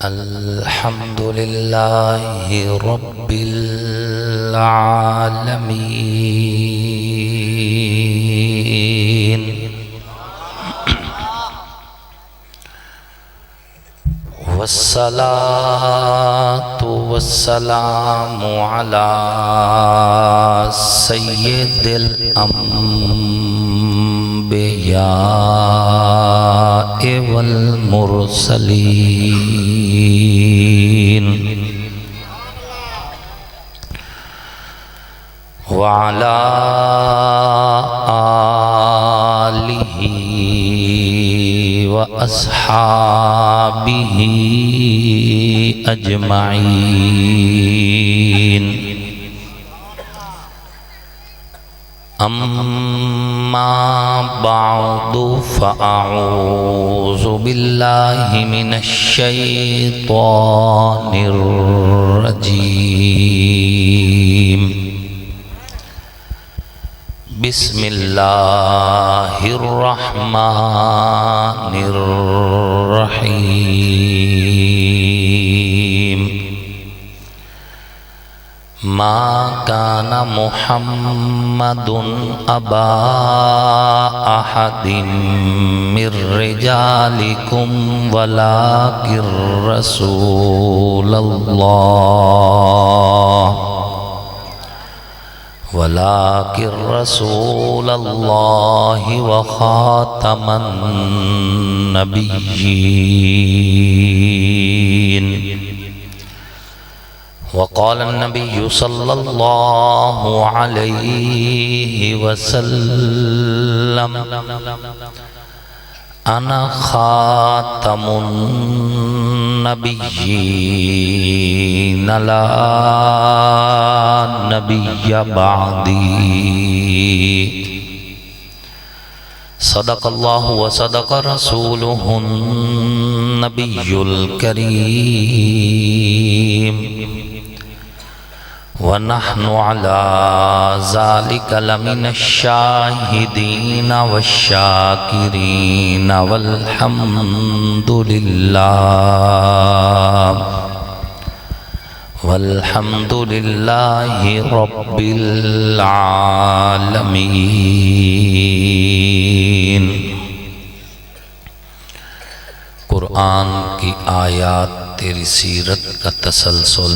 الحمد لله رب العالمين والصلاة والسلام على سيد الأنبياء والمرسلين وعلى آله وأصحابه أجمعين. أما بعد فأعوذ بالله من الشيطان الرجيم. بسم الله الرحمن الرحيم. ما كان محمد أبا أحد من رجالكم ولكن رسول الله وخاتم النبيين. وقال النبي صلى الله عليه وسلم: أنا خاتم النبيين لا نبي بعدي. صدق الله وصدق رسوله النبي الكريم. ونحن على ذلك لمن الشاهدين والشاكرين والحمد لله رب العالمين. قرآن کی آیات تیری سیرت کا تسلسل،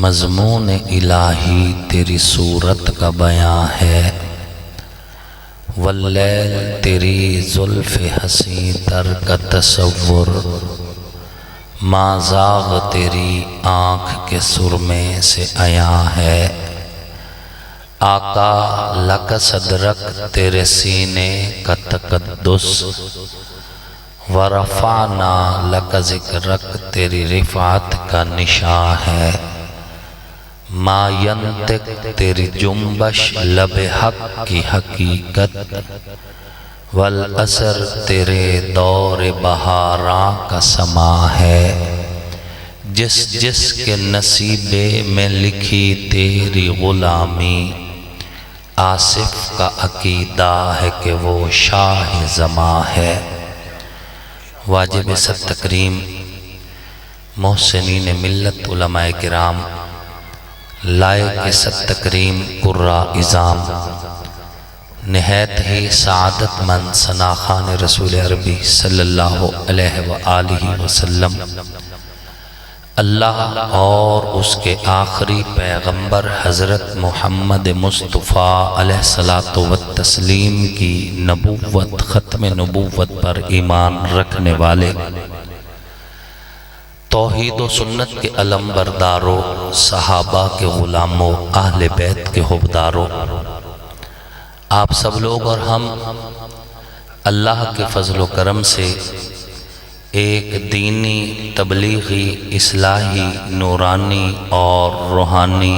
مضمون الہی تیری صورت کا بیان ہے. واللیل تیری زلف حسین تر کا تصور، ما زاغ تیری آنکھ کے سرمے سے عیاں ہے. آقا لک صدرک تیرے سینے کا تقدس، ورفعنا لک ذکرک تیری رفعت کا نشان ہے. ما ینطق تیری جنبش لب حق کی حقیقت، والعصر تیرے دور بہاراں کا سما ہے. جس جس کے نصیبے میں لکھی تیری غلامی، آصف کا عقیدہ ہے کہ وہ شاہ زماں ہے. واجب صد تکریم محسنین ملت علماء کرام، لائق صد تکریم قرہ اعظام، نہایت ہی سعادت مند ثناخان رسول عربی صلی اللہ علیہ وآلہ وسلم، اللہ اور اس کے آخری پیغمبر حضرت محمد مصطفیٰ علیہ الصلوۃ والتسلیم کی نبوت، ختم نبوت پر ایمان رکھنے والے، توحید و سنت کے علم برداروں، صحابہ کے غلاموں، اہل بیت کے حبداروں، آپ سب لوگ اور ہم اللہ کے فضل و کرم سے ایک دینی، تبلیغی، اصلاحی، نورانی اور روحانی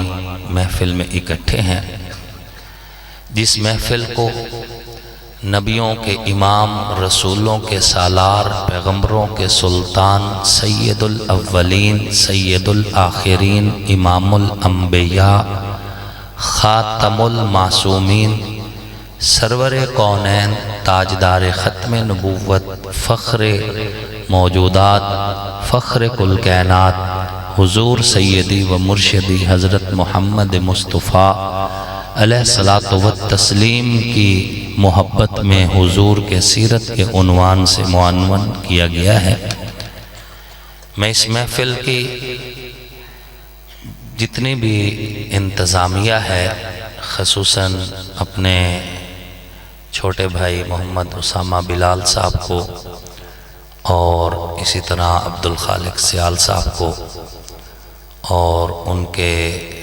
محفل میں اکٹھے ہیں، جس محفل کو نبیوں کے امام، رسولوں کے سالار، پیغمبروں کے سلطان، سید الاولین سید الآخرین، امام الانبیاء، خاتم المعصومین، سرور کونین، تاجدار ختم نبوت، فخر موجودات فخر کل کائنات حضور سیدی و مرشدی حضرت محمد مصطفیٰ علیہ الصلاۃ والتسلیم کی محبت میں حضور کے سیرت کے عنوان سے معنون کیا گیا ہے۔ میں اس محفل کی جتنی بھی انتظامیہ ہے، خصوصاً اپنے چھوٹے بھائی محمد اسامہ بلال صاحب کو اور اسی طرح عبدالخالق سیال صاحب کو اور ان کے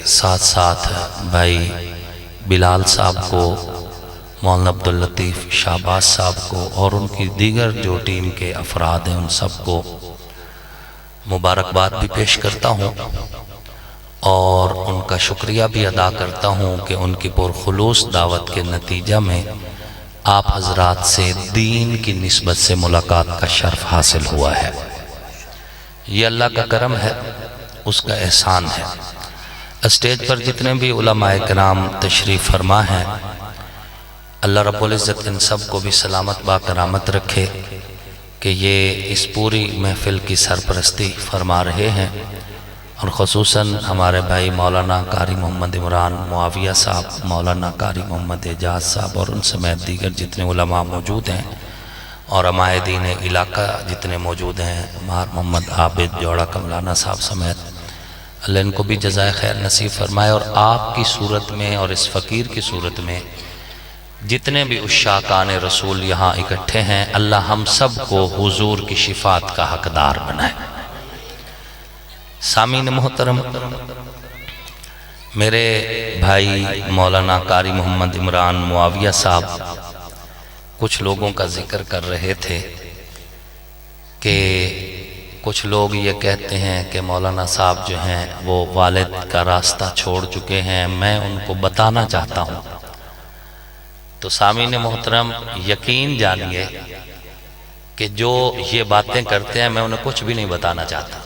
ساتھ ساتھ بھائی بلال صاحب کو، مولانا عبداللطیف شہباز صاحب کو اور ان کی دیگر جو ٹیم کے افراد ہیں ان سب کو مبارکباد بھی پیش کرتا ہوں اور ان کا شکریہ بھی ادا کرتا ہوں کہ ان کی پرخلوص دعوت کے نتیجہ میں آپ حضرات سے دین کی نسبت سے ملاقات کا شرف حاصل ہوا ہے۔ یہ اللہ کا کرم ہے، اس کا احسان ہے۔ اسٹیج پر جتنے بھی علماء کرام تشریف فرما ہیں، اللہ رب العزت ان سب کو بھی سلامت با کرامت رکھے کہ یہ اس پوری محفل کی سرپرستی فرما رہے ہیں، اور خصوصاً ہمارے بھائی مولانا قاری محمد عمران معاویہ صاحب، مولانا قاری محمد اعجاز صاحب اور ان سمیت دیگر جتنے علماء موجود ہیں، اور علماء دین علاقہ جتنے موجود ہیں، مہار محمد عابد جوڑا کملانا صاحب سمیت، اللہ ان کو بھی جزائے خیر نصیب فرمائے، اور آپ کی صورت میں اور اس فقیر کی صورت میں جتنے بھی عشاقان رسول یہاں اکٹھے ہیں، اللہ ہم سب کو حضور کی شفاعت کا حقدار بنائے۔ سامعین محترم، میرے بھائی مولانا قاری محمد عمران معاویہ صاحب کچھ لوگوں کا ذکر کر رہے تھے کہ کچھ لوگ یہ کہتے ہیں کہ مولانا صاحب جو ہیں وہ والد کا راستہ چھوڑ چکے ہیں، میں ان کو بتانا چاہتا ہوں۔ تو سامعین محترم، یقین جانیے کہ جو یہ باتیں کرتے ہیں میں انہیں کچھ بھی نہیں بتانا چاہتا،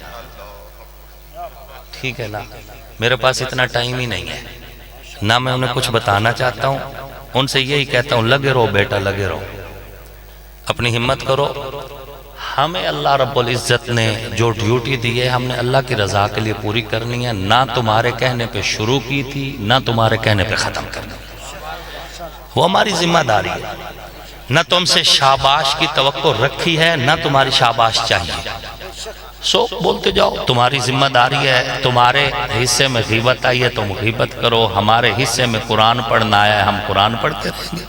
ٹھیک ہے نا؟ میرے پاس اتنا ٹائم ہی نہیں ہے، نہ میں انہیں کچھ بتانا چاہتا ہوں۔ ان سے یہی کہتا ہوں، لگے رہو بیٹا، لگے رہو، اپنی ہمت کرو۔ ہمیں اللہ رب العزت نے جو ڈیوٹی دی ہے، ہم نے اللہ کی رضا کے لیے پوری کرنی ہے، نہ تمہارے کہنے پہ شروع کی تھی، نہ تمہارے کہنے پہ ختم کرنی، وہ ہماری ذمہ داری ہے۔ نہ تم سے شاباش کی توقع رکھی ہے، نہ تمہاری شاباش چاہیے، سو بولتے جاؤ، تمہاری ذمہ داری ہے۔ تمہارے حصے میں غیبت آئی ہے، تم غیبت کرو، ہمارے حصے میں قرآن پڑھنا آیا ہے، ہم قرآن پڑھتے رہیں گے،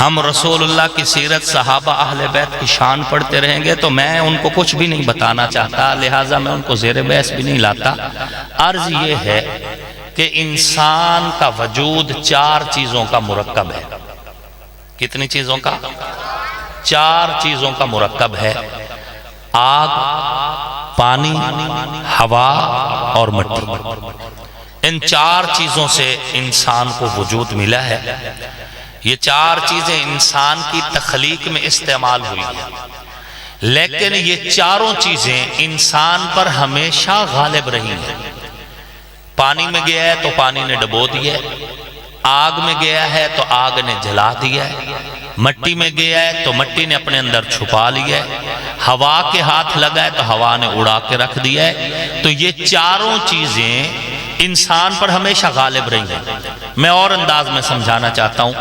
ہم رسول اللہ کی سیرت، صحابہ اہل بیت کی شان پڑھتے رہیں گے۔ تو میں ان کو کچھ بھی نہیں بتانا چاہتا، لہٰذا میں ان کو زیر بحث بھی نہیں لاتا۔ عرض یہ ہے کہ انسان کا وجود 4 چیزوں کا مرکب ہے۔ کتنی چیزوں کا؟ 4 چیزوں کا مرکب ہے: آگ، پانی، ہوا اور مٹی۔ ان 4 چیزوں سے انسان کو وجود ملا ہے۔ یہ 4 چیزیں انسان کی تخلیق میں استعمال ہوئی ہیں، لیکن یہ چاروں چیزیں انسان پر ہمیشہ غالب رہی ہیں۔ پانی میں گیا ہے تو پانی نے ڈبو دیا ہے، آگ میں گیا ہے تو آگ نے جلا دیا ہے، مٹی میں گیا ہے تو مٹی نے اپنے اندر چھپا لیا ہے، ہوا کے ہاتھ لگا ہے تو ہوا نے اڑا کے رکھ دیا ہے۔ تو یہ چاروں چیزیں انسان پر ہمیشہ غالب رہی ہیں۔ میں اور انداز میں سمجھانا چاہتا ہوں،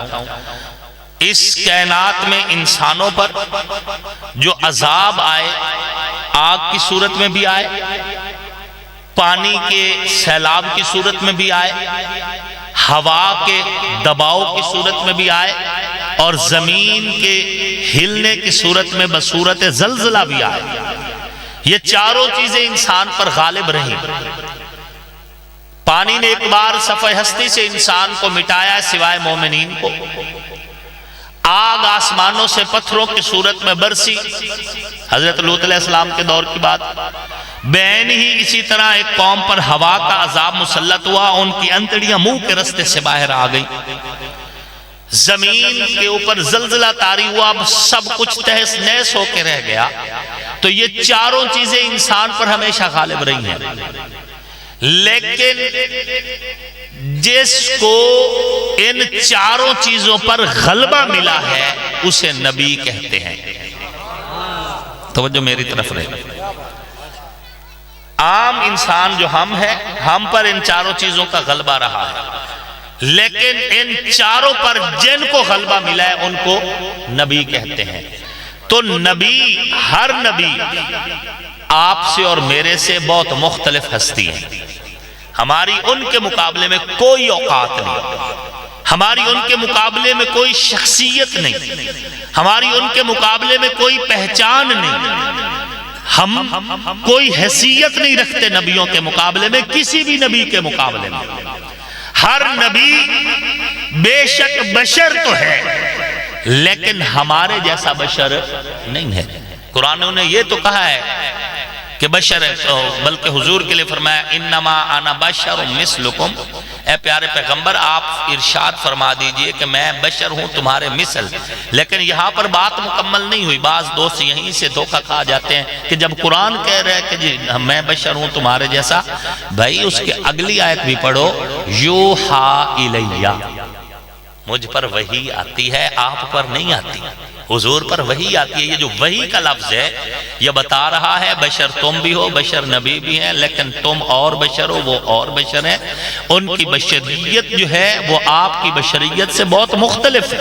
اس کائنات میں انسانوں پر جو عذاب آئے، آگ کی صورت میں بھی آئے، پانی کے سیلاب کی صورت میں بھی آئے، ہوا کے دباؤ کی صورت میں بھی آئے، اور زمین کے ہلنے کی صورت میں بصورت زلزلہ بھی آئے۔ یہ چاروں چیزیں انسان پر غالب رہیں۔ پانی نے ایک بار صفحہ ہستی سے انسان کو مٹایا سوائے مومنین کو۔ آگ آسمانوں سے پتھروں کی صورت میں برسی، حضرت لوط علیہ السلام کے دور کی بات۔ بین ہی اسی طرح ایک قوم پر ہوا کا عذاب مسلط ہوا، ان کی انتڑیاں منہ کے رستے سے باہر آ گئی۔ زمین کے اوپر زلزلہ طاری ہوا، اب سب کچھ تہس نہس ہو کے رہ گیا۔ تو یہ چاروں چیزیں انسان پر ہمیشہ غالب رہی ہیں، لیکن جس کو ان چاروں چیزوں پر غلبہ ملا ہے اسے نبی کہتے ہیں۔ توجہ میری طرف رہے. عام انسان جو ہم ہیں، ہم پر ان چاروں چیزوں کا غلبہ رہا ہے، لیکن ان چاروں پر جن کو غلبہ ملا ہے ان کو نبی کہتے ہیں. تو نبی، ہر نبی آپ سے اور میرے سے بہت مختلف ہستی ہے. ہماری ان کے مقابلے میں کوئی اوقات نہیں، ہماری ان کے مقابلے میں کوئی شخصیت نہیں، ہماری ان کے مقابلے میں کوئی پہچان نہیں. ہم کوئی حیثیت نہیں رکھتے نبیوں کے مقابلے میں، کسی بھی نبی کے مقابلے میں. ہر نبی بے شک بشر تو ہے، لیکن ہمارے جیسا بشر نہیں ہے. قرآن نے یہ تو کہا ہے کہ بشر ہے، بلکہ حضور کے لیے فرمایا انما انا بشر مثلکم. اے پیارے پیغمبر، آپ ارشاد فرما دیجئے کہ میں بشر ہوں تمہارے مثل. لیکن یہاں پر بات مکمل نہیں ہوئی. بعض دوست یہیں سے دھوکہ کھا جاتے ہیں کہ جب قرآن کہہ رہے کہ جی میں بشر ہوں تمہارے جیسا، بھائی اس کے اگلی آیت بھی پڑھو، یوحا الیہ، مجھ پر وحی آتی ہے، آپ پر نہیں آتی. حضور پر وحی آتی ہے. یہ جو وحی کا لفظ ہے یہ بتا رہا ہے بشر تم بھی ہو، بشر نبی بھی ہیں، لیکن تم اور بشر ہو، وہ اور بشر ہیں. ان کی بشریت جو ہے وہ آپ کی بشریت سے بہت مختلف ہے.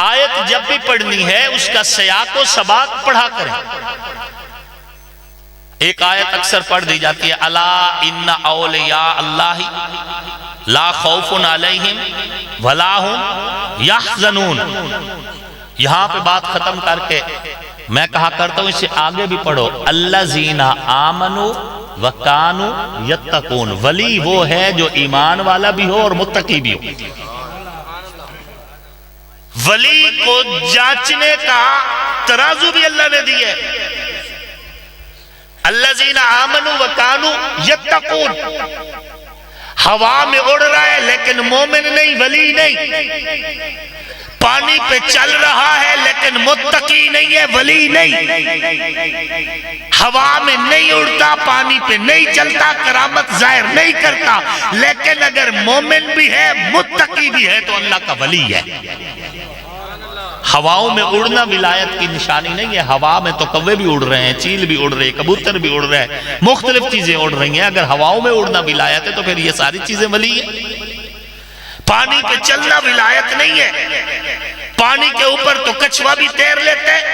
آیت جب بھی پڑھنی ہے اس کا سیاق و سباق پڑھا کریں. ایک آیت اکثر پڑھ دی جاتی ہے، الا ان اولیاء اللہ لا خوف علیہم ولا هم یحزنون. یہاں پہ بات ختم کر کے میں کہا کرتا ہوں اسے آگے بھی پڑھو، الذین آمنوا وکانوا یتقون. ولی وہ ہے جو ایمان والا بھی ہو اور متقی بھی ہو. ولی کو جانچنے کا ترازو بھی اللہ نے دی ہے. الذین آمنوا وکانوا یتقون. ہوا میں اڑ رہا ہے لیکن مومن نہیں، ولی نہیں. پانی پہ چل رہا ہے لیکن متقی نہیں ہے، ولی نہیں. ہوا میں نہیں اڑتا، پانی پہ نہیں چلتا، کرامت ظاہر نہیں کرتا، لیکن اگر مومن بھی ہے متقی بھی ہے تو اللہ کا ولی ہے. ہواؤں میں اڑنا ولایت کی نشانی نہیں ہے. ہوا میں تو کوے بھی اڑ رہے ہیں، چیل بھی اڑ رہے ہیں، کبوتر بھی اڑ رہے ہیں، مختلف چیزیں اڑ رہی ہیں. اگر ہواؤں میں اڑنا ولایت ہے تو پھر یہ ساری چیزیں ولی ہیں. پانی پہ چلنا ولایت نہیں ہے. پانی کے اوپر تو کچھوا بھی تیر لیتے ہیں،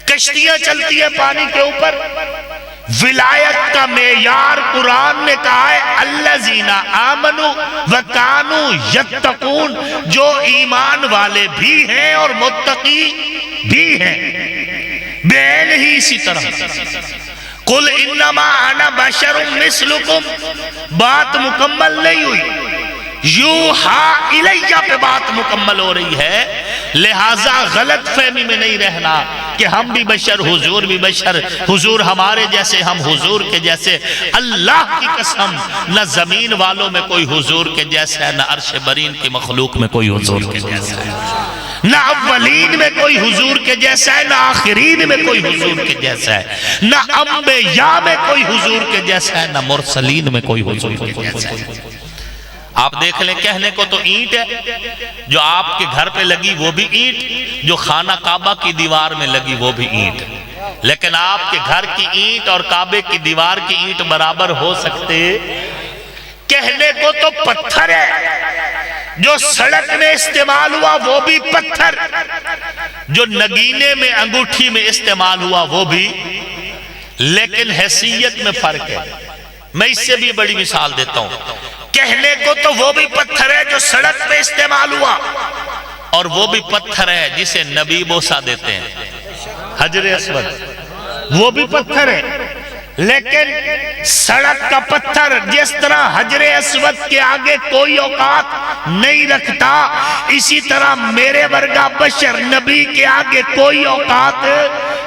کشتیاں چلتی ہیں پانی کے اوپر. ولایت کا معیار قرآن نے کہا ہے الذین آمنوا وکانوا یتقون، جو ایمان والے بھی ہیں اور متقی بھی ہیں. بین ہی اسی طرح قل انما انا بشر مثلکم، بات مکمل نہیں ہوئی. یوحا الیہ پہ بات مکمل ہو رہی ہے. لہٰذا غلط فہمی میں نہیں رہنا کہ ہم بھی بشر، حضور بھی بشر، حضور ہمارے جیسے، ہم حضور کے جیسے. اللہ کی قسم نہ زمین والوں میں کوئی حضور کے جیسا ہے، نہ عرش برین کی مخلوق میں کوئی حضور کے جیسا ہے، نہ اولین میں کوئی حضور کے جیسا ہے، نہ آخرین میں کوئی حضور کے جیسا ہے، نہ انبیاء میں کوئی حضور کے جیسا ہے، نہ مرسلین میں کوئی حضور کے جیسا ہے. آپ دیکھ لیں، کہنے کو تو اینٹ ہے، جو آپ کے گھر پہ لگی وہ بھی اینٹ، جو خانہ کعبہ کی دیوار میں لگی وہ بھی اینٹ. لیکن آپ کے گھر کی اینٹ اور کعبے کی دیوار کی اینٹ برابر ہو سکتے؟ کہنے کو تو پتھر ہے، جو سڑک میں استعمال ہوا وہ بھی پتھر، جو نگینے میں انگوٹھی میں استعمال ہوا وہ بھی، لیکن حیثیت میں فرق ہے. میں اس سے بھی بڑی مثال دیتا ہوں. کہنے کو تو وہ بھی پتھر ہے جو سڑک پہ استعمال ہوا، اور وہ بھی پتھر ہے جسے نبی بوسہ دیتے ہیں، حجر اسود، وہ بھی پتھر ہے. لیکن سڑک کا پتھر جس طرح حجر اسود کے آگے کوئی اوقات نہیں رکھتا، اسی طرح میرے ورگا بشر نبی کے آگے کوئی اوقات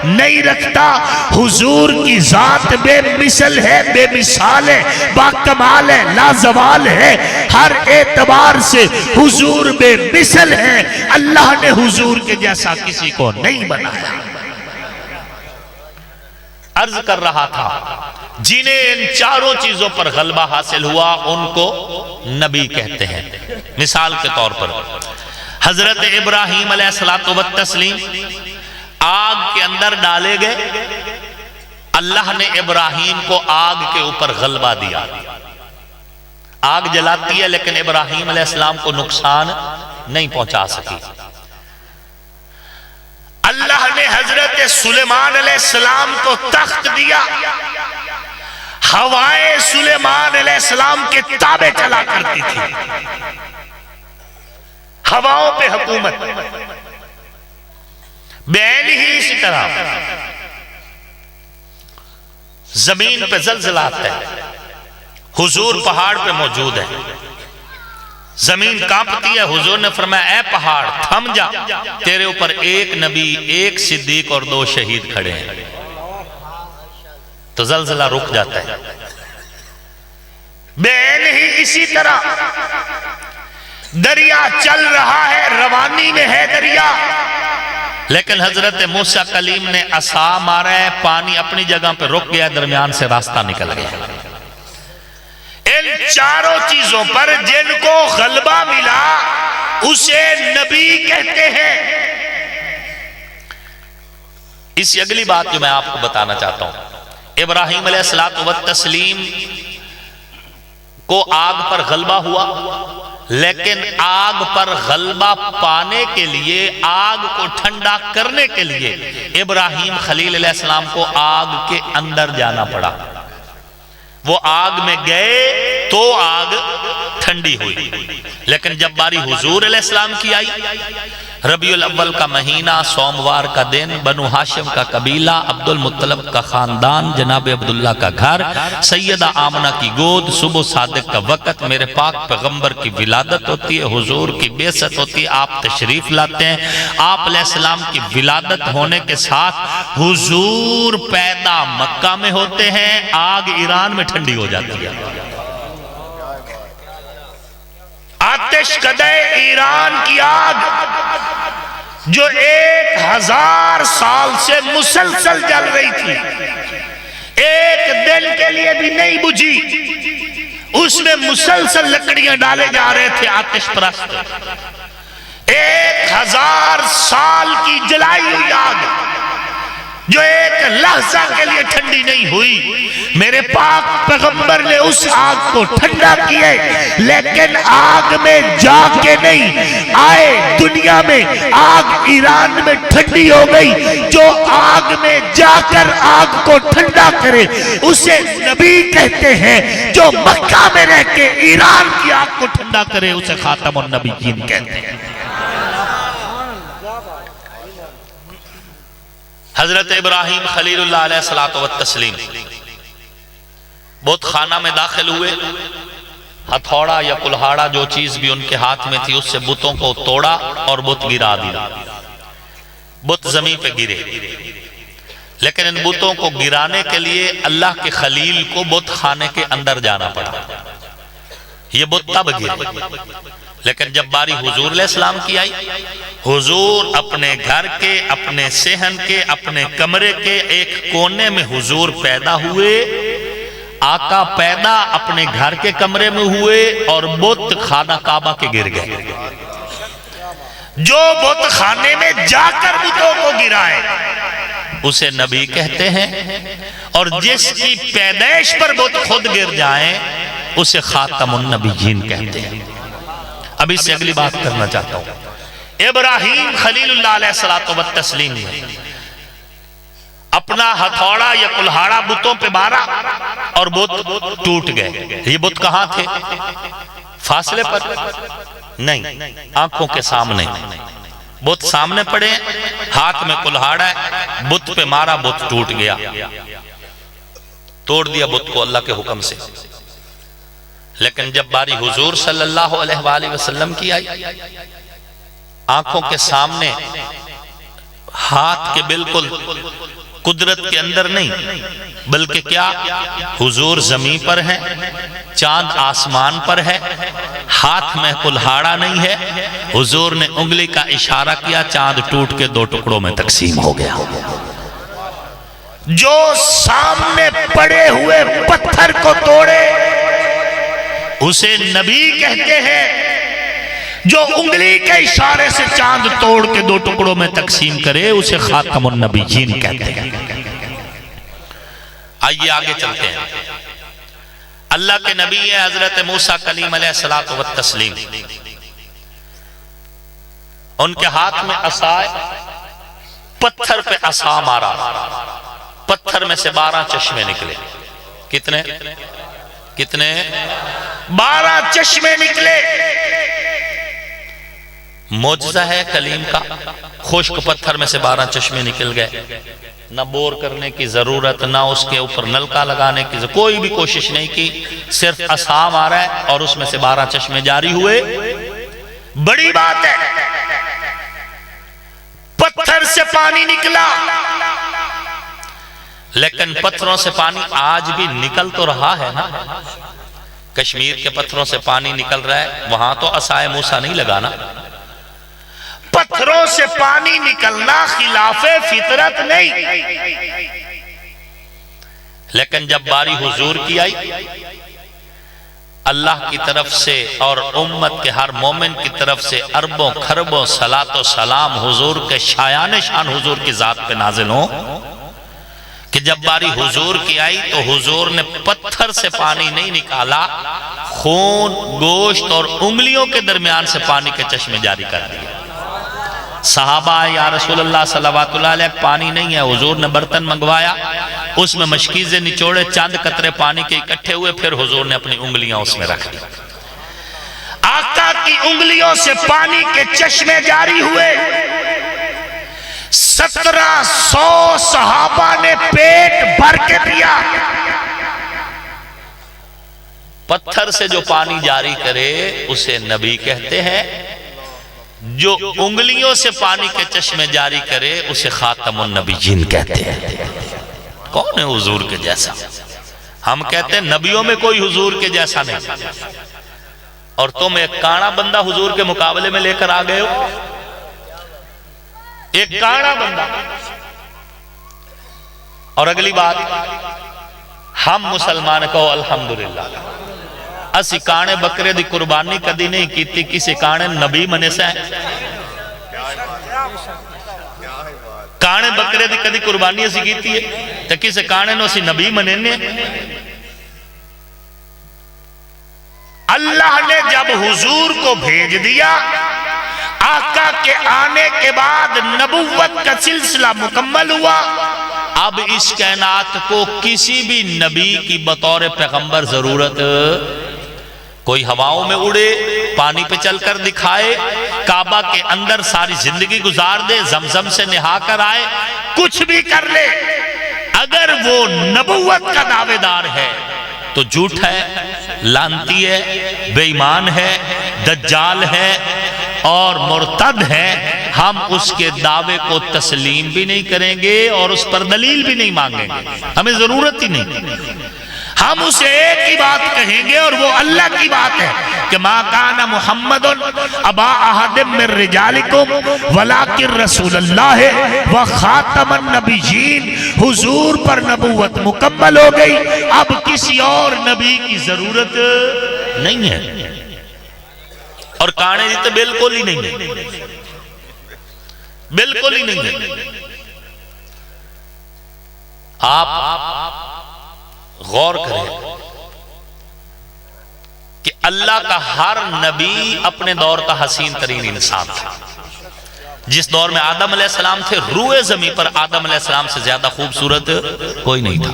نہیں رکھتا. حضور کی ذات بے مثل ہے، بے مثال ہے، باکمال ہے، لازوال ہے. ہر اعتبار سے حضور بے مثل ہے. اللہ نے حضور کے جیسا کسی کو نہیں بنایا. عرض کر رہا تھا جنہیں ان چاروں چیزوں پر غلبہ حاصل ہوا ان کو نبی کہتے ہیں. مثال کے طور پر حضرت ابراہیم علیہ السلام آگ کے اندر ڈالے گئے، اللہ نے ابراہیم کو آگ کے اوپر غلبہ دیا۔ آگ جلاتی ہے لیکن ابراہیم علیہ السلام کو نقصان نہیں پہنچا سکی۔ اللہ نے حضرت سلیمان علیہ السلام کو تخت دیا، ہوائیں سلیمان علیہ السلام کے تابع چلا کرتی تھی، ہواؤں پہ حکومت۔ بعین ہی اسی طرح زمین پہ زلزلہ آتا ہے، حضور پہاڑ پہ موجود ہے، زمین کانپتی ہے، حضور نے فرمایا اے پہاڑ تھم جا، تیرے اوپر ایک نبی، ایک صدیق اور 2 شہید کھڑے ہیں، تو زلزلہ رک جاتا ہے۔ بعین ہی اسی طرح دریا چل رہا ہے، روانی میں ہے دریا، لیکن حضرت موسیٰ کلیم نے عصا مارا ہے، پانی اپنی جگہ پہ رک گیا، درمیان سے راستہ نکل گیا۔ ان چاروں چیزوں پر جن کو غلبہ ملا اسے نبی کہتے ہیں۔ اسی اگلی بات جو میں آپ کو بتانا چاہتا ہوں، ابراہیم علیہ السلام کو آگ پر غلبہ ہوا، لیکن آگ پر غلبہ پانے کے لیے، آگ کو ٹھنڈا کرنے کے لیے ابراہیم خلیل علیہ السلام کو آگ کے اندر جانا پڑا۔ وہ آگ میں گئے تو آگ ٹھنڈی ہوئی، لیکن جب باری حضور علیہ السلام کی آئی، ربیع الاول کا مہینہ، سوموار کا دن، بنو ہاشم کا قبیلہ، عبد المطلب کا خاندان، جناب عبداللہ کا گھر، سیدہ آمنہ کی گود، صبح صادق کا وقت، میرے پاک پیغمبر کی ولادت ہوتی ہے، حضور کی بعثت ہوتی ہے، آپ تشریف لاتے ہیں۔ آپ علیہ السلام کی ولادت ہونے کے ساتھ حضور پیدا مکہ میں ہوتے ہیں، آگ ایران میں ٹھنڈی ہو جاتی ہے۔ آتش کدہ ایران کی آگ جو 1000 سال سے مسلسل جل رہی تھی، ایک دن کے لیے بھی نہیں بجھی، اس میں مسلسل لکڑیاں ڈالے جا رہے تھے آتش پرست۔ 1000 سال کی جلائی ہوئی آگ جو ایک لحظہ کے لیے ٹھنڈی نہیں ہوئی، میرے پاک پیغمبر نے اس آگ کو ٹھنڈا کیے، لیکن آگ میں جا کے نہیں آئے، دنیا میں آگ ایران میں ٹھنڈی ہو گئی۔ جو آگ میں جا کر آگ کو ٹھنڈا کرے اسے نبی کہتے ہیں، جو مکہ میں رہ کے ایران کی آگ کو ٹھنڈا کرے اسے خاتم النبیین کہتے ہیں۔ حضرت ابراہیم خلیل اللہ علیہ السلام بت خانہ میں داخل ہوئے، ہتھوڑا یا کلہاڑا جو چیز بھی ان کے ہاتھ میں تھی اس سے بتوں کو توڑا اور بت گرا دیا، بت زمین پہ گرے۔ لیکن ان بتوں کو گرانے کے لیے اللہ کے خلیل کو بت خانے کے اندر جانا پڑا، یہ بت تب گرے۔ لیکن جب باری حضور علیہ السلام کی آئی، حضور اپنے گھر کے، اپنے صحن کے، اپنے کمرے کے ایک کونے میں حضور پیدا ہوئے، آقا پیدا اپنے گھر کے کمرے میں ہوئے اور بت خانہ کعبہ کے گر گئے۔ جو بت خانے میں جا کر بتوں کو گرائے اسے نبی کہتے ہیں، اور جس کی پیدائش پر بت خود گر جائیں اسے خاتم النبیین کہتے ہیں۔ اب اس سے اگلی بات کرنا چاہتا ہوں، ابراہیم خلیل اللہ علیہ السلام نے اپنا ہتھوڑا یا کلہاڑا بتوں پہ مارا اور بت ٹوٹ گئے۔ یہ بت کہاں تھے؟ فاصلے پر نہیں، آنکھوں کے سامنے۔ بت سامنے پڑے، ہاتھ میں کلہاڑا ہے، بت پہ مارا، بت ٹوٹ گیا، توڑ دیا بت کو اللہ کے حکم سے۔ لیکن جب باری حضور صلی اللہ علیہ وآلہ وسلم کی آئی، آنکھوں کے سامنے، ہاتھ کے بالکل قدرت کے اندر نہیں، بلکہ کیا حضور زمین پر ہیں، چاند آسمان پر ہے، ہاتھ میں کلہاڑا نہیں ہے، حضور نے انگلی کا اشارہ کیا، چاند ٹوٹ کے 2 ٹکڑوں میں تقسیم ہو گیا۔ جو سامنے پڑے ہوئے پتھر کو توڑے اسے نبی کہتے ہیں، جو انگلی کے اشارے سے چاند توڑ کے 2 ٹکڑوں میں تقسیم کرے اسے خاتم النبیین کہتے ہیں۔ آئیے آگے چلتے ہیں۔ اللہ کے نبی ہے حضرت موسیٰ کلیم علیہ الصلوۃ والتسلیم، ان کے ہاتھ میں عصا ہے، پتھر پہ عصا مارا، پتھر میں سے 12 چشمے نکلے۔ کتنے 12 چشمے نکلے۔ معجزہ ہے کلیم کا، خشک پتھر میں سے 12 چشمے نکل گئے، نہ بور کرنے کی ضرورت، نہ اس کے اوپر نلکا لگانے کی ضرورت، کوئی بھی کوشش نہیں کی، صرف عصا مارا ہے اور اس میں سے 12 چشمے جاری ہوئے۔ بڑی بات ہے، پتھر سے پانی نکلا، لیکن پتھروں سے پانی آج بھی نکل تو رہا ہے نا۔ کشمیر کے پتھروں سے پانی نکل رہا ہے، وہاں تو عصائے موسیٰ نہیں لگانا۔ پتھروں سے پانی نکلنا خلاف فطرت نہیں، لیکن جب باری حضور کی آئی، اللہ کی طرف سے اور امت کے ہر مومن کی طرف سے اربوں خربوں صلاۃ و سلام حضور کے شایان شان حضور کی ذات پہ نازل ہوں، کہ جب باری حضور کی آئی تو حضور نے پتھر سے پانی نہیں نکالا، خون گوشت اور انگلیوں کے درمیان سے پانی کے چشمے جاری کر دیے۔ صحابہ یا رسول اللہ صلوات اللہ علیہ پانی نہیں ہے، حضور نے برتن منگوایا، اس میں مشکیزیں نچوڑے، چاند قطرے پانی کے اکٹھے ہوئے، پھر حضور نے اپنی انگلیاں اس میں رکھ دی۔ آقا کی انگلیوں سے پانی کے چشمے جاری ہوئے، 1700 صحابہ نے پیٹ بھر کے پیا۔ پتھر سے جو پانی جاری کرے اسے نبی کہتے ہیں، جو انگلیوں سے پانی کے چشمے جاری کرے اسے خاتم النبیین کہتے ہیں۔ کون ہے حضور کے جیسا؟ ہم کہتے ہیں نبیوں میں کوئی حضور کے جیسا نہیں، اور تم ایک کانا بندہ حضور کے مقابلے میں لے کر آ گئے ہو، ایک کانا بندہ۔ اور اگلی بات، ہم مسلمان کہو الحمدللہ، اسی کانے بکرے دی قربانی کدی نہیں کیتی، کسی کانے نبی منے سے ہیں؟ کانے بکرے دی کدی قربانی اسی کیتی ہے تو کسی کانے نو اسی نبی مننے۔ اللہ نے جب حضور کو بھیج دیا، آقا کے آنے کے بعد نبوت کا سلسلہ مکمل ہوا، اب اس کائنات کو کسی بھی نبی کی بطور پیغمبر ضرورت، کوئی ہواؤں میں اڑے، پانی پہ چل کر دکھائے، کعبہ کے اندر ساری زندگی گزار دے، زمزم سے نہا کر آئے، کچھ بھی کر لے، اگر وہ نبوت کا دعوے دار ہے تو جھوٹ ہے، لعنتی ہے، بے ایمان ہے، دجال ہے اور مرتد ہے۔ ہم اس کے دعوے کو تسلیم بھی نہیں کریں گے اور اس پر دلیل بھی نہیں مانگیں گے، ہمیں ضرورت ہی نہیں۔ ہم اسے ایک ہی بات کہیں گے اور وہ اللہ کی بات ہے کہ ما کان محمد ابا احد من رجالکم ولکن رسول اللہ و خاتم النبیین، حضور پر نبوت مکمل ہو گئی، اب کسی اور نبی کی ضرورت نہیں ہے۔ اور کانے جیتے بالکل ہی نہیں ہے، بالکل ہی نہیں ہے۔ آپ غور کریں کہ اللہ کا ہر نبی اپنے دور کا حسین ترین انسان تھا۔ جس دور میں آدم علیہ السلام تھے، روئے زمین پر آدم علیہ السلام سے زیادہ خوبصورت کوئی نہیں تھا۔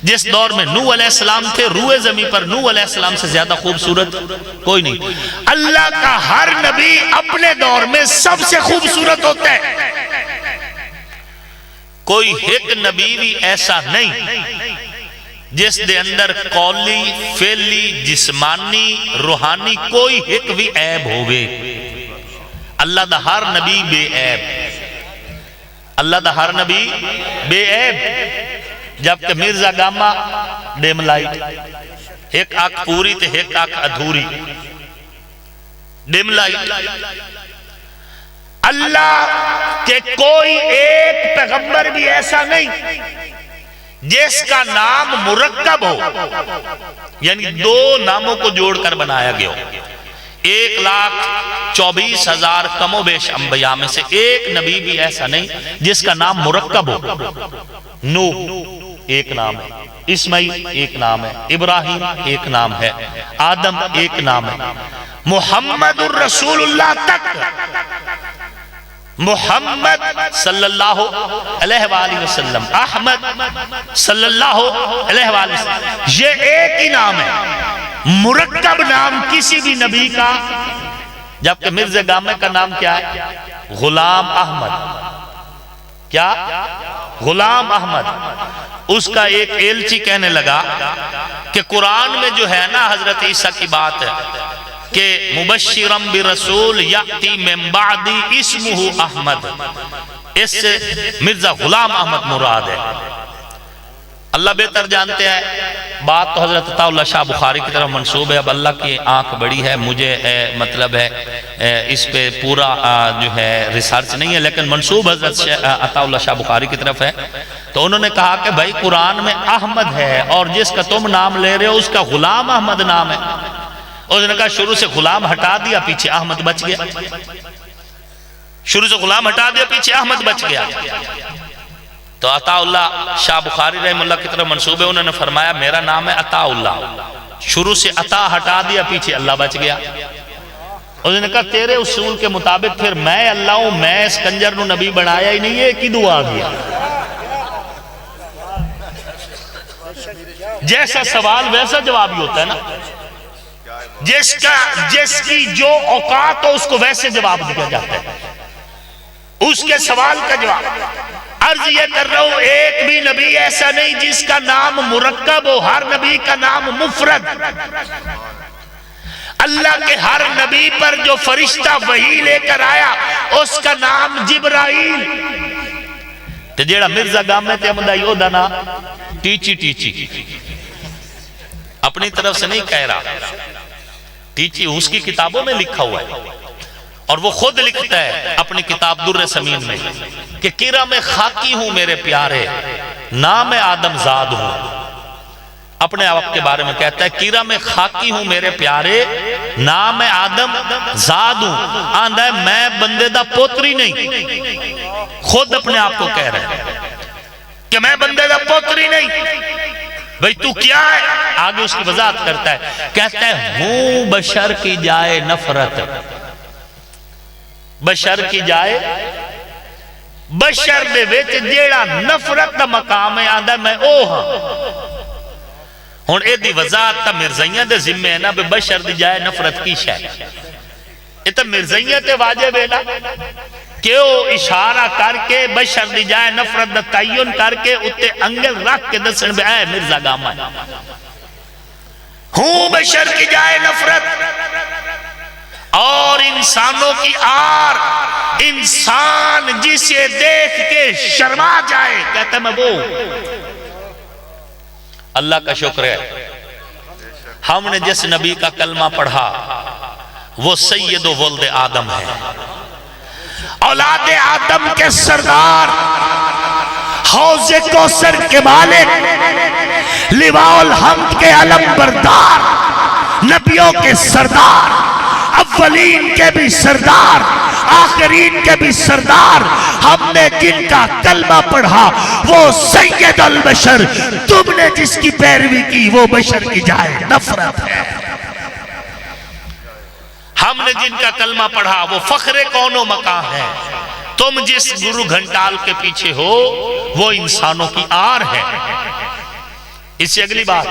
جس دور میں نوح علیہ السلام تھے، روئے زمین پر نوح علیہ السلام سے زیادہ خوبصورت کوئی نہیں۔ اللہ کا ہر نبی اپنے دور میں سب سے خوبصورت ہوتا ہے، کوئی ایک نبی بھی ایسا نہیں جس دے اندر قولی، فعلی، جسمانی، روحانی کوئی ایک بھی عیب ہوئے۔ اللہ دا ہر نبی بے عیب، اللہ دا ہر نبی بے عیب۔ جبکہ مرزا گاما ڈیم لائٹ، ایک آنکھ پوری تے ایک آنکھ ادھوری، ڈیم لائٹ۔ اللہ کے کوئی ایک پیغمبر بھی ایسا نہیں جس کا نام مرکب ہو، یعنی دو ناموں کو جوڑ کر بنایا گیا ہو۔ 1,24,000 کم و بیش انبیاء میں سے ایک نبی بھی ایسا نہیں جس کا نام مرکب ہو۔ نوح ایک نام ہے، اسماعیل ایک نام ہے، ابراہیم ایک نام ہے، آدم ایک نام ہے، محمد الرسول اللہ تک، محمد صلی اللہ علیہ وآلہ وسلم، احمد صلی اللہ علیہ وآلہ وسلم، یہ ایک ہی نام ہے، مرکب نام کسی بھی نبی کا۔ جبکہ مرزا گامے کا نام کیا ہے؟ غلام احمد۔ کیا؟ غلام احمد۔ اس کا ایک ایلچی کہنے لگا کہ قرآن میں جو ہے نا حضرت عیسیٰ کی بات ہے کہ مبشرم برسول یأتی من بعدی اسمہ احمد، اس سے مرزا غلام احمد مراد ہے۔ اللہ بہتر جانتے ہیں، بات تو حضرت عطا اللہ شاہ بخاری کی طرف منسوب ہے، اب اللہ کی آنکھ بڑی ہے، مجھے مطلب ہے اس پہ پورا جو ہے ریسرچ نہیں ہے، لیکن منسوب حضرت عطا اللہ شاہ بخاری کی طرف ہے۔ تو انہوں نے کہا کہ بھائی قرآن میں احمد ہے اور جس کا تم نام لے رہے ہو اس کا غلام احمد نام ہے۔ اس نے کہا شروع سے غلام ہٹا دیا، پیچھے احمد بچ گیا، شروع سے غلام ہٹا دیا، پیچھے احمد بچ گیا۔ تو عطا اللہ شاہ بخاری رحمہ اللہ کی طرف منصوب ہے، انہوں نے فرمایا میرا نام ہے عطا اللہ، شروع سے عطا ہٹا دیا، پیچھے اللہ بچ گیا۔ اس نے کہا تیرے اصول کے مطابق پھر میں اللہ ہوں، میں اس کنجر نو نبی بنایا ہی نہیں ہے، ایک ہی دعا گیا۔ جیسا سوال ویسا جواب ہی ہوتا ہے نا، جس کی جو اوقات ہو اس کو ویسے جواب دیا جاتا ہے، اس کے سوال کا جواب۔ عرض یہ کر رہا ہوں ایک بھی نبی ایسا نہیں جس کا نام مرکب ہو، ہر نبی کا نام مفرد۔ اللہ کے ہر نبی پر جو فرشتہ وحی لے کر آیا اس کا نام جبرائیل۔ تو جیڑا مرزا گامے تے امدہ یو دانا ٹیچی ٹیچی اپنی طرف سے نہیں کہہ رہا، ٹیچی اس کی کتابوں میں لکھا ہوا ہے، اور وہ خود لکھتا ہے اپنی کتاب در سمین میں کہ کرہ میں خاکی ہوں میرے پیارے، نام آدم زاد ہوں۔ اپنے آپ کے بارے میں کہتا ہے کرہ میں خاکی ہوں میرے پیارے، نام آدم زاد ہوں۔ آندہ ہے میں بندے دا پوتری نہیں، خود اپنے آپ کو کہہ رہے ہیں کہ میں بندے دا پوتری نہیں۔ بھئی تو کیا ہے؟ آگے اس کی وضاحت کرتا ہے، کہتا ہے ہوں بشر کی جائے نفرت، بشر کی جائے، بشر دے ویچ جیڑا نفرت دا مقام ہے، آندہ میں او ہاں۔ ہون اے دی وضاحت تا مرزائیاں دے ذمہ ہے نا، بے بشر دی جائے نفرت کی شاید اے تا مرزائیاں تے واجب ہے نا کہ او اشارہ کر کے بشر دی جائے نفرت دا تعین کر کے اتے انگل رکھ کے دسن بے آئے مرزا گاما ہوں بشر کی جائے نفرت اور انسانوں کی آر، انسان جسے دیکھ کے شرما جائے، کہتا ہے میں وہ۔ اللہ کا شکر ہے ہم نے جس نبی کا کلمہ پڑھا وہ سید و ولد آدم ہے، اولاد آدم کے سردار، حوض کوثر کے مالک، لواء الحمد کے علم بردار، نبیوں کے سردار، اولین کے بھی سردار، آخرین کے بھی سردار، ہم نے جن کا کلمہ پڑھا وہ سید البشر، تم نے جس کی پیروی کی وہ بشر کی جائے نفرت ہے۔ ہم نے جن کا کلمہ پڑھا وہ فخر کون و مقام ہے، تم جس گرو گھنٹال کے پیچھے ہو وہ انسانوں کی آر ہے۔ اس سے اگلی بات،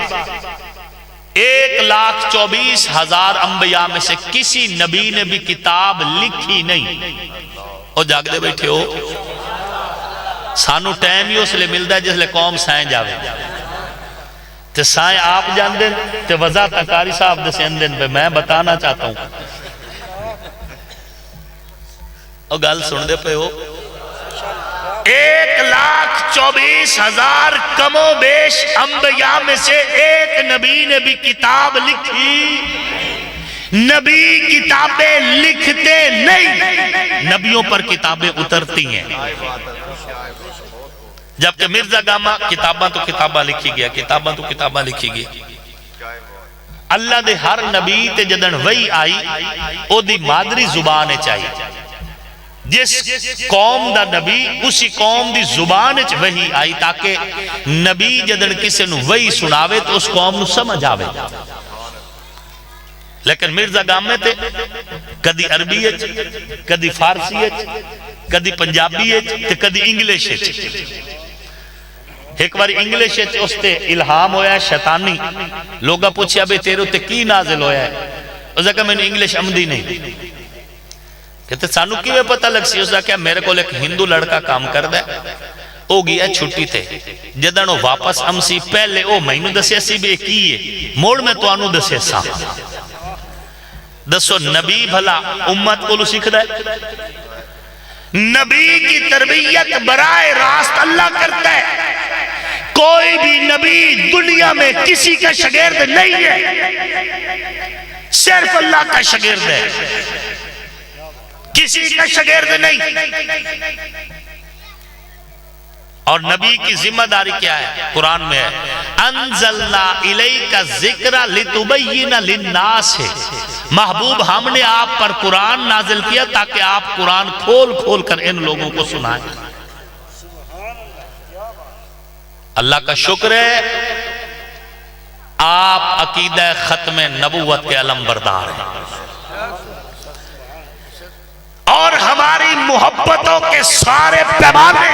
1,24,000 انبیاء میں سے کسی نبی نے بھی کتاب لکھی نہیں۔ اور جاگ دے بیٹھے ہو، سانو ٹائم ہی اس لئے ملتا ہے جس لئے قوم سائیں جاوے، تے سائیں آپ جان دیں تے وضاح تکاری صاحب دے سے اندن پہ میں بتانا چاہتا ہوں۔ اور گل سن دے پہ ہو، 1,24,000 کم و بیش انبیاء میں سے ایک نبی نے بھی کتاب لکھی۔ نبی کتابیں لکھتے نہیں، نبیوں پر کتابیں اترتی ہیں۔ جبکہ مرزا گاما کتاباں تو کتاباں لکھی گیا، کتاباں تو کتاباں لکھی گیا۔ اللہ دے ہر نبی تے جدن وحی آئی او دی مادری زبان چاہیے. جس قوم دا نبی اسی قوم دی زبان وحی آئی تاکہ نبی جدن کسی نو وحی سناوے تو اس قوم نو سمجھ آوے. لیکن مرزا گامے تے کدی عربی اچ کدی فارسی اچ کدی پنجابی اچ تے کدی انگلش اچ. ایک باری انگلش اچ اس تے الہام ہویا ہے شیطانی. لوگا پوچھیا بے تیرے تے کی نازل ہویا ہے؟ اس نے کہا میں نے انگلش عمدی نہیں. کہتے سانو کیویں پتہ لگ سی؟ اس نے کہا میرے کو ایک ہندو لڑکا کام کر دے او گیا چھٹی تے جدن وہ واپس امسی پہلے او مینو دسیا سی بے کی ہے موڑ میں تو آنو دسیا سا. دسو نبی بھلا امت کو لو سکھ دے؟ نبی کی تربیت برائے راست اللہ کرتا ہے. کوئی بھی نبی دنیا میں کسی کا شاگرد نہیں ہے، صرف اللہ کا شاگرد ہے، کسی کا شاگرد نہیں. اور نبی کی ذمہ داری کیا ہے؟ قرآن میں ہے انزلنا الیک الذکر لتبین للناس ہے. محبوب ہم نے آپ پر قرآن نازل کیا تاکہ آپ قرآن کھول کھول کر ان لوگوں کو سنائیں. اللہ کا شکر ہے آپ عقیدہ ختم نبوت کے علم بردار ہیں اور ہماری محبتوں کے سارے پیمانے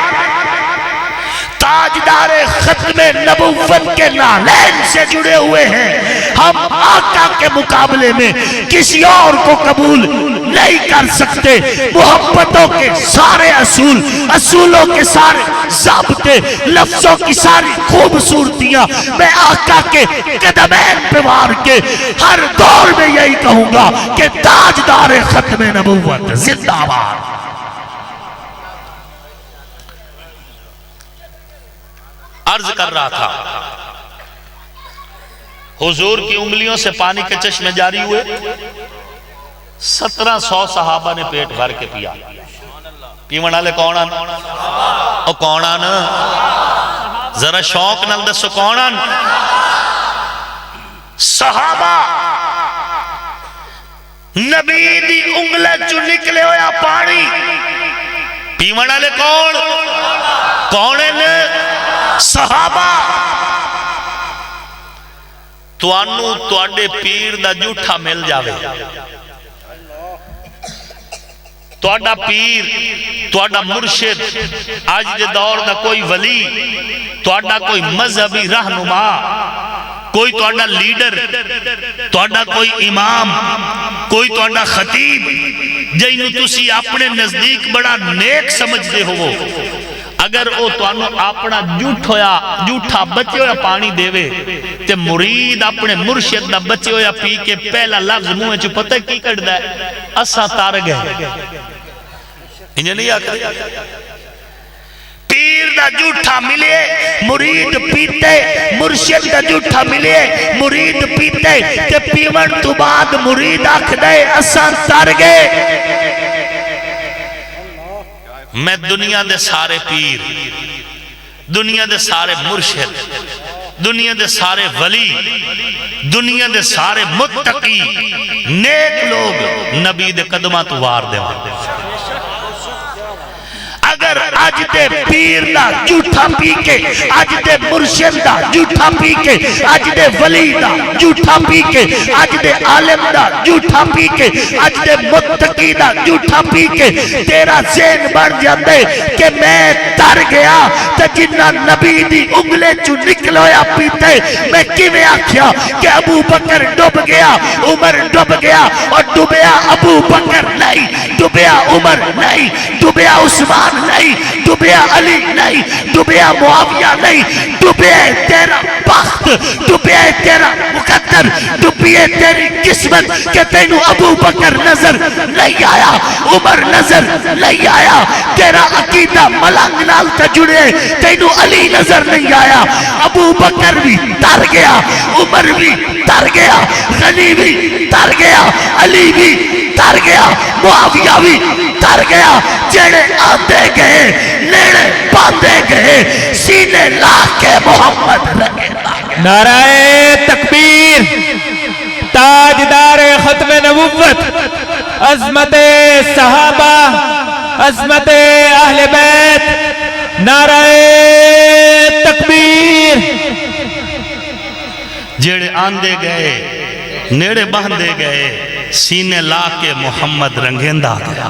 تاجدار ختم نبوت کے نالین سے جڑے ہوئے ہیں. ہم آقا کے مقابلے میں کسی اور کو قبول نہیں کر سکتے. محبتوں کے سارے اصول، اصولوں کے سارے ضابطے، لفظوں کی ساری خوبصورتیاں میں آقا کے قدمین پہ وار کے ہر دور میں یہی کہوں گا کہ تاجدار ختم نبوت زندہ باد. عرض کر رہا تھا حضور کی انگلیوں سے پانی کے چشمے جاری ہوئے. 1700 صحابہ نے پیٹ بھر کے پیا. پیون والے کون آن؟ او کون آن؟ ذرا شوق نال دسو کون آن؟ صحابہ نبی دی انگلے چو نکلے ہویا پانی پیون والے کون؟ کون ہیں؟ صحابہ. توانو توڑے پیر دا جھوٹا مل جاوے، توڑا پیر، توڑا مرشد، آج دے دور دا کوئی ولی، توڑا کوئی مذہبی رہنما، کوئی توڑا لیڈر، توڑا کوئی امام، کوئی توڑا خطیب جنہوں تسی اپنے نزدیک بڑا نیک سمجھ دے ہو، اگر او تو اپنا جھوٹا بچے ہویا پانی دے وے تے مرید اپنے مرشد دا بچے ہویا پی کے پہلا لفظ منہ چو پتہ کی کر دا ہے اسا تار گئے. انجھے نہیں آکھا پیر دا جھوٹا ملے مرید پیتے، مرشد دا جھوٹا ملے مرید پیتے تے پیون تو بعد مرید آکھ دے اسا تار گئے. میں دنیا دے سارے پیر، دنیا دے سارے مرشد، دنیا دے سارے ولی، دنیا دے سارے متقی نیک لوگ نبی دے قدمہ تو وار دے. اگر آج دے پیر دا جھوٹا پی کے، آج دے مرشد دا جھوٹا پی کے، آج دے ولی دا جھوٹا پی کے، آج دے عالم دا جھوٹا پی کے، آج دے متقی دا جھوٹا پی کے تیرا ذہن بڑھ جاندے کہ میں تر گیا تے جنہ نبی دی انگلے چو نکلویا پیتے میں کیویں آکھیا کہ ابو بکر ڈوب گیا، عمر ڈوب گیا اور ڈوبیا ابو بکر نہیں، ڈوبیا عمر نہیں، ڈوبیا عثمان نہیں، ڈوبیا علی نہیں، ڈوبیا معاویہ نہیں، ڈوبیا تیرا بخت، ڈوبیا تیرا مقدر، ڈوبیا تیری قسمت کہ تینو ابو بکر نظر نہیں آیا، عمر نظر نہیں آیا، تیرا عقیدہ ملنگ نال تا جڑے تینو علی نظر نہیں آیا. ابو بکر بھی تر گیا، عمر بھی تر گیا، غنی بھی تر گیا، علی بھی تر گیا، معاویہ بھی تر گیا. جڑے آندے گئے نیڑے باندے گئے سینے لا کے محمد رکھے. نعرہ تکبیر. تاجدار ختم نبوت، عظمت صحابہ، عظمت اہل بیت، نعرہ تکبیر۔ جڑے آندے گئے نیڑے باندھے گئے، سینے لا کے محمد رنگیندہ گیا۔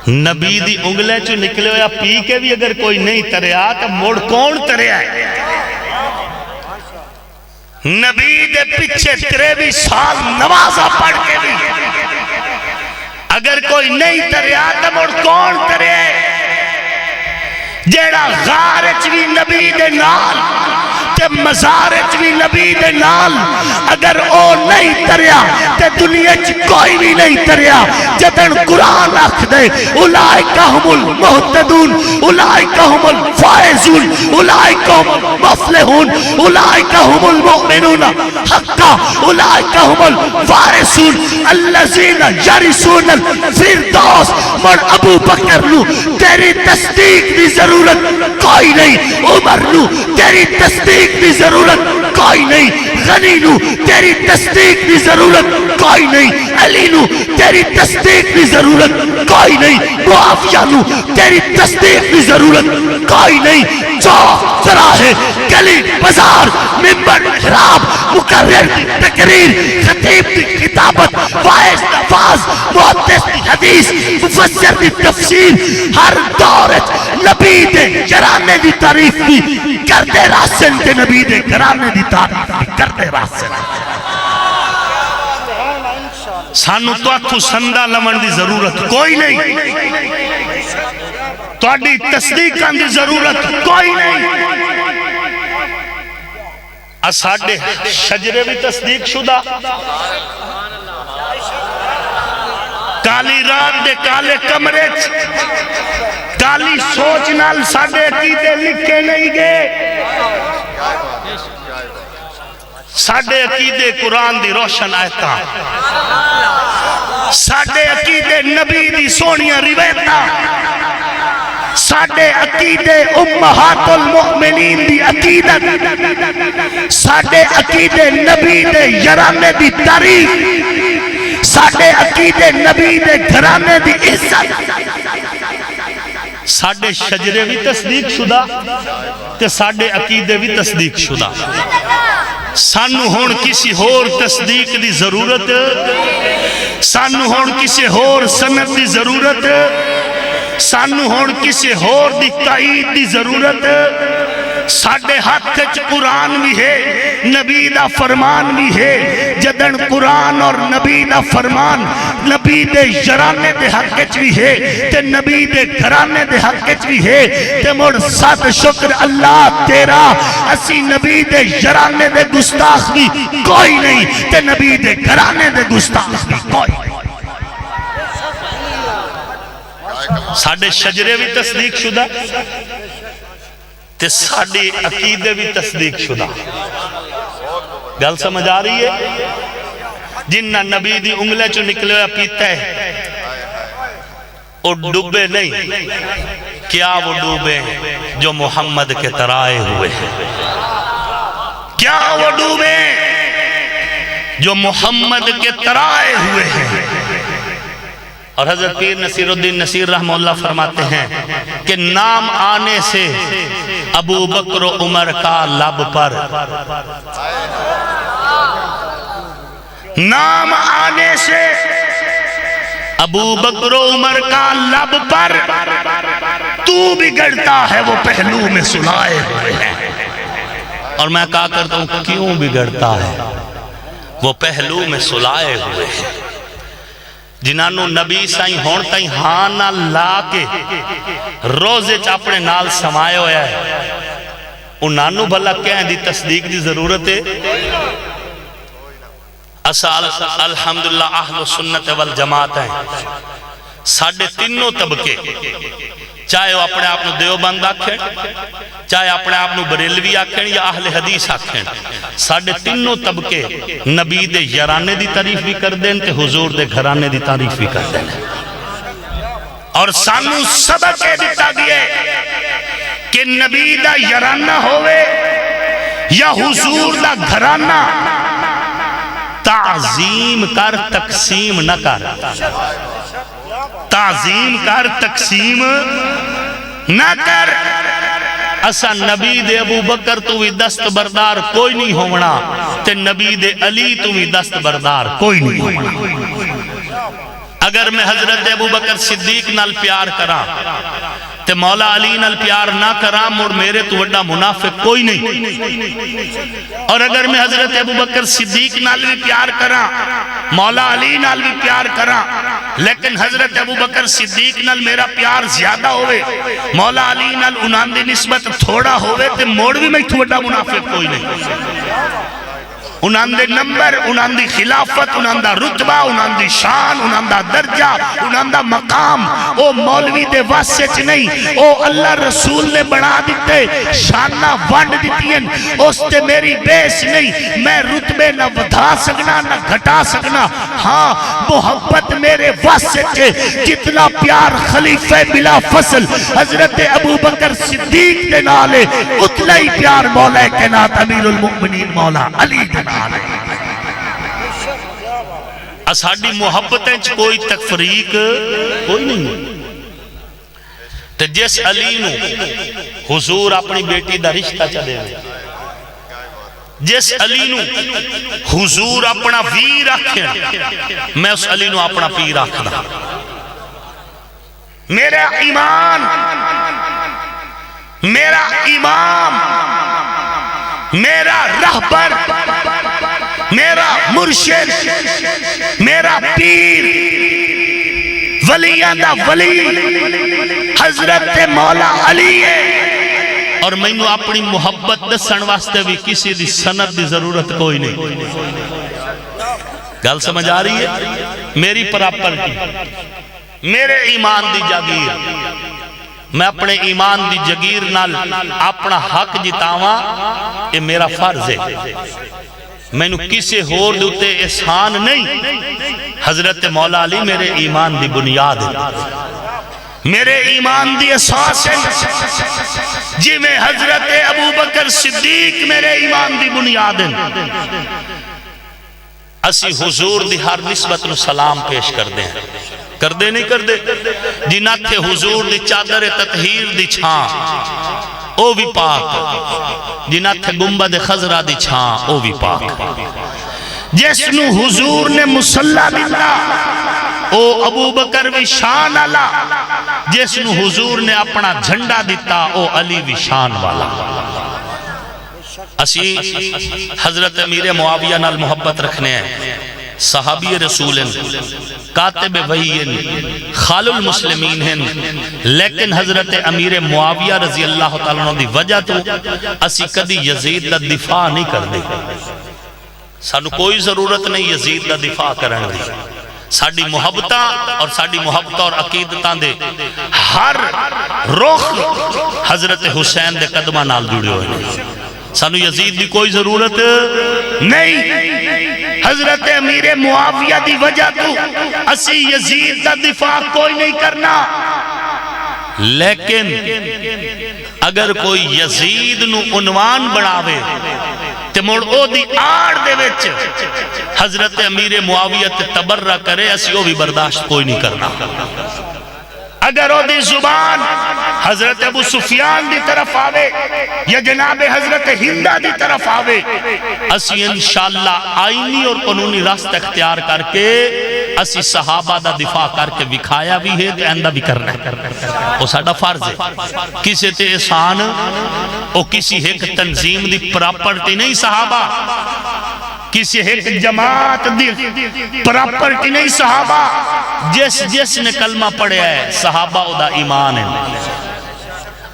نبی دی انگلے چو نکلے ہویا پی کے بھی اگر کوئی نہیں تریا تو موڑ کون تریا ہے؟ نبی دے پچھے ترے بھی سال نوازہ پڑھ کے بھی اگر کوئی نہیں تریا تو موڑ کون تریا ہے؟ جیڑا غارچ بھی نبی دے نال تے مزارچ بھی نبی دے نال، اگر او نہیں تریا تے دنیا چ کوئی بھی نہیں تریا۔ جدن قرآن آکھ دے اولئکا ہم المہتدون، اولئکا ہم الفائزون، اولئکا ہم المفلحون، اولئکا ہم المؤمنون حقا، اولئکا ہم الوارثون الذین یرثون الفردوس۔ مر ابو بکر نو تیری تصدیق دی ضرورت کوئی نہیں، عمر نو تیری تصدیق دی ضرورت کوئی نہیں، غنی نو تیری تصدیق دی ضرورت کوئی نہیں، علی نو تیری تصدیق دی ضرورت کوئی نہیں، معافیہ نو تیری تصدیق دی ضرورت کوئی نہیں۔ جو چراہے گلی بازار ممبر محراب مقرر تقریر خطیب دی کتابت وائز نفاذ محدث دی حدیث مفسر دی تفسیر ہر دورت نبی دے جرانے دی تعریف دی کردے راسن تے نبی دے گھرانے دی تعریف دی کردے راسن۔ سانو تو آکھو سندہ لمن دی ضرورت کوئی نہیں، تو آڈی تصدیق کان دی ضرورت کوئی نہیں۔ اساڑے شجرے بھی تصدیق شدہ، کالی رات دے کالے کمرے کالی سوچ نال ساڑے عقیدے لکھے نہیں گئے۔ ساڑے عقیدے قرآن دی روشن آیتاں، ساڑے عقیدے نبی دی سونیاں روایتاں، ساڑے عقیدے امہات المؤمنین دی عقیدت، ساڑے عقیدے نبی دے یرانے دی تعریف، ساڑے عقیدے نبی دے گھرانے دی عزت۔ ساڑے شجرے بھی تصدیق شدہ تے ساڑے عقیدے بھی تصدیق شدہ۔ سانو ہون کسی ہور تصدیق دی ضرورت، سانو ہون کسی ہور سنت دی ضرورت، سانو ہون کسی ہور دی تائید دی ضرورت۔ ساڑے ہاتھ چ قرآن بھی ہے، نبی دا فرمان بھی ہے۔ جدن قرآن اور نبی دا فرمان نبی دے جرانے دے حق چ بھی ہے تے نبی دے گھرانے دے حق چ بھی ہے تے مڑ صد شکر اللہ تیرا، اسی نبی دے جرانے دے گستاخ بھی کوئی نہیں تے نبی دے گھرانے دے گستاخ بھی کوئی نہیں۔ ساڑے شجرے بھی تصدیق شدہ تے ساڑے عقیدے بھی تصدیق شدہ۔ گل سمجھ آ رہی ہے؟ جنہ نبی دی انگلے چو نکلے ہویا پیتا ہے اور ڈوبے نہیں، کیا وہ ڈوبے جو محمد کے ترائے ہوئے ہیں؟ کیا وہ ڈوبے جو محمد کے ترائے ہوئے ہیں؟ اور حضرت پیر نصیر الدین نصیر رحمہ اللہ فرماتے ہیں کہ نام آنے سے ابو بکر و عمر کا لب پر، نام آنے سے ابو بکر و عمر کا لب پر، تو بگڑتا ہے وہ پہلو میں سلائے ہوئے ہیں۔ اور میں کہا کرتا ہوں کیوں بگڑتا ہے؟ وہ پہلو میں سلائے ہوئے ہیں۔ جنانو نبی سائیں ہون تائیں ہاں نہ لا کے روزے چاپنے نال سمائے ہویا ہے، انہانو بھلا کہیں دی تصدیق دی ضرورت ہے؟ اسال الحمدللہ اہل سنت والجماعت ہیں، ساڑھے تینوں طبقے، چاہے وہ اپنے آپ دیوبند آکھیں، چاہے اپنے آپ بریلوی آکھیں یا اہل حدیث آکھیں، ساڑھے تینوں طبقے نبی دے یرانے دی تعریف بھی کر دیں تے حضور دے گھرانے دی تعریف بھی کر دیں۔ اور سانو سبق دیتا گیا کہ نبی دا یرانہ ہوئے یا حضور دا گھرانہ، تعظیم کر تقسیم نہ کر، تعظیم کر تقسیم نہ کر۔ اسا نبی دے ابو بکر تو بھی دست بردار کوئی نہیں ہونا تے نبی دے علی تو بھی دست بردار کوئی نہیں ہونا۔ اگر میں حضرت ابو بکر صدیق نال پیار کراں تے مولا علی نال پیار نہ کراں، مڑ میرے تو وڈا منافق کوئی نہیں۔ اور اگر میں حضرت ابو بکر صدیق نال بھی پیار کراں، مولا علی نال بھی پیار کراں، لیکن حضرت ابو بکر صدیق نال میرا پیار زیادہ ہوئے، مولا علی نال انہاں دی نسبت تھوڑا ہوئے، تے موڑ بھی میں تو وڈا منافق کوئی نہیں۔ انہاں دے نمبر، انہاں دی خلافت، انہاں دا رتبہ، انہاں دی شان، انہاں دا درجہ، انہاں دا مقام، او مولوی دے واسطے چ نہیں، او اللہ رسول نے بنا دیتے، شانہ وانڈ دیتیں، اس تے میری بیس نہیں، میں رتبے نہ ودھا سکنا نہ گھٹا سکنا۔ ہاں محبت میرے واسطے چے، جتنا پیار خلیفہ بلا فصل حضرت ابو بکر صدیق دے نالے، اتنا ہی پیار مولا کائنات امیر المؤمنین مولا علی دے نالے۔ اساڑی محبتیں کوئی تفریق کوئی نہیں۔ تے جس علی نو حضور اپنی بیٹی دا رشتہ چلے ہوئے، جس علی نو حضور اپنا ویر رکھیں، میں اس علی نو اپنا پیر رکھنا۔ میرا ایمان، میرا امام، میرا رہبر، میرا مرشد، میرا پیر، ولیاں دا ولی حضرت مولا علی ہے، اور میں نے اپنی محبت دسن واسطے بھی کسی دی سند دی ضرورت کوئی نہیں۔ گل سمجھ آ رہی ہے؟ میری پراپرٹی، میرے ایمان دی جاگیر، میں اپنے ایمان دی جگیر نال اپنا حق جتاواں، یہ میرا فرض ہے۔ میں نے کسی ہور دوتے احسان نہیں، حضرت مولا علی میرے ایمان دی بنیاد ہے، میرے ایمان دی اساس ہے، جی میں حضرت ابو بکر صدیق میرے ایمان دی بنیاد ہے۔ اسی حضور دی ہر نسبت نو سلام پیش کر دیں، کر دے نہیں کر دے، جنہ تھے حضور دی چادر تطہیر دی چھاں او بھی پاک، جنہ تھے گنبد خضرہ دی چھاں او بھی پاک، جس نو حضور نے مصلی دتا او ابو بکر بھی شان والا، جس نو حضور نے اپنا جھنڈا دیتا او علی بھی شان والا۔ اسی حضرت امیر معاویہ نال محبت رکھنے ہیں، صحابی رسول ہیں، کاتب وحی ہیں، خال المسلمین ہیں، لیکن حضرت امیر معاویہ رضی اللہ تعالیٰ عنہ دی وجہ تو اسی کدی یزید دا دفاع نہیں کر دے، سانو کوئی ضرورت نہیں یزید دا دفاع کرنے دی، ساڑی محبتاں اور ساڑی محبتاں اور عقیدتاں دے ہر رخ حضرت حسین دے قدمہ نال جڑے ہوئے ہیں، سانو یزید دی کوئی ضرورت نہیں۔ حضرت امیر معاویہ دی وجہ تو اسی یزید دا دفاع کوئی نہیں کرنا، لیکن اگر کوئی یزید نو عنوان بڑھاوے تے مڑ او دی آڑ دے وچ حضرت امیر معاویہ تے تبرہ کرے، اسی او بھی برداشت کوئی نہیں کرنا۔ اگر او دی زبان حضرت ابو سفیان دی طرف آوے یا جناب حضرت ہندہ دی طرف آوے، اسی انشاءاللہ آئینی اور قانونی راستہ اختیار کر کے اسی صحابہ دا دفاع کر کے بکھایا بھی ہے تے آئندہ بھی کرنا ہے، وہ ساڑھا فرض ہے۔ کسی تے احسان او کسی ایک تنظیم دی پراپرٹی نہیں، صحابہ کسی ایک جماعت دی پراپرٹی نہیں، صحابہ جس نے کلمہ پڑھیا ہے صحابہ او دا ایمان ہے،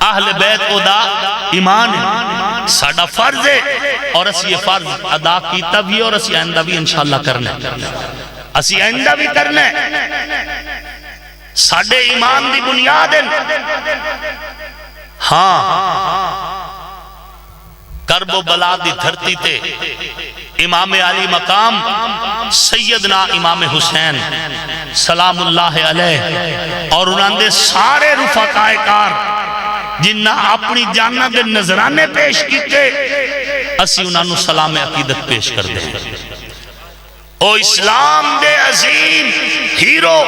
اہل بیت او دا ایمان ہے، ساڑھا فرض ہے، اور اسی یہ فرض ادا کیتا بھی اور اسی آئندہ بھی انشاءاللہ کرنا ہے، اسی آئندہ بھی کرنا ہے، ساڑھے ایمان دی بنیاد ہے۔ ہاں کرب و بلا دی دھرتی تے امام علی مقام سیدنا امام حسین سلام اللہ علیہ اور انہوں نے سارے رفقائے کار جنہ اپنی جانہ دے نظرانے پیش کیتے، اسی انہوں نے سلام عقیدت پیش کر دیں۔ او اسلام دے عظیم ہیرو،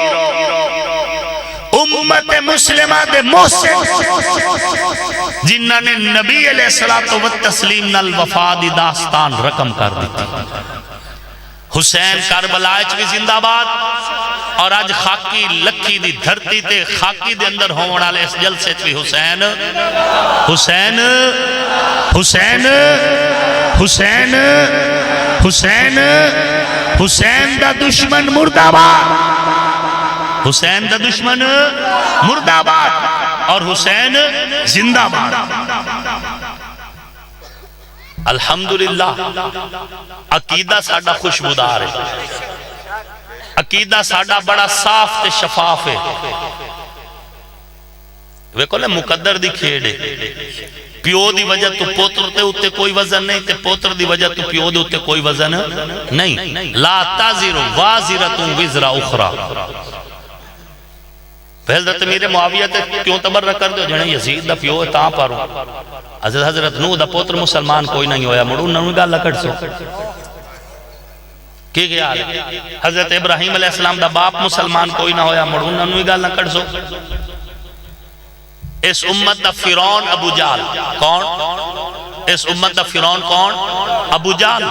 امت مسلمہ دے محسن، جنہاں نے نبی علیہ الصلوۃ والتسلیم نال وفا دی داستان رقم کر دیتی۔ حسین کربلا وچ بھی زندہ باد، اور آج خاکی لکھی دی دھرتی تے خاکی دے اندر ہون والے اس جلسے بھی حسین حسین حسین حسین حسین حسین دا دشمن مردہ آباد، حسین دا دشمن مردہ آباد اور حسین زندہ باد۔ الحمدللہ عقیدہ ساڈا خوشبودار ہے، عقیدہ ساڈا بڑا صاف تے شفاف ہے۔ ویکھو لے مقدر دی کھیڑ ہے، پیو دی وجہ تو پوتر تے اتے کوئی وزن نہیں، تے پوتر دی وجہ تو پیو دے اتے کوئی وزن نہیں۔ لا تازر وازرۃ وزر اخرى۔ حضرت امیر معاویہ تے کیوں تبرہ کر دو جنے یزید دا پیو تاں پارو، حضرت نوح دا پوتر مسلمان کوئی نہیں ہویا، مڑو نوی گا لکڑ سو کی خیال ہے؟ حضرت ابراہیم علیہ السلام دا باپ مسلمان کوئی نہ ہویا، مڑو نوی گا لکڑ سو۔ اس امت دا فرعون ابو جال کون؟ اس امت دا فرعون کون؟ ابو جال۔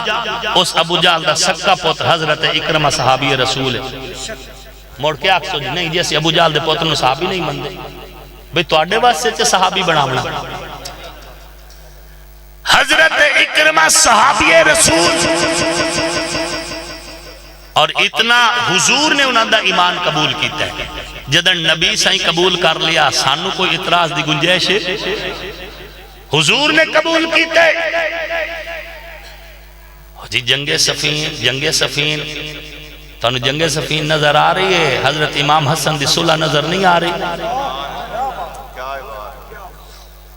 اس ابو جال دا سکا پوتر حضرت اکرمہ صحابی رسول ہے۔ موڑ کے آکھ سوچ نہیں جیسے ابو جال دے پوتر نو صحابی نہیں مندے بھئی تو آڈے واسطے چے صحابی بناونا۔ حضرت اکرمہ صحابی رسول، اور اتنا حضور نے انہاں دا ایمان قبول کیتا ہے، جدن نبی سائیں قبول کر لیا سانو کوئی اعتراض دی گنجائش ہے؟ حضور نے قبول کیتا ہے۔ جی جنگ سفین تانو جنگ سفین نظر آ رہی ہے، حضرت امام حسن دی صلح نظر نہیں آ رہی۔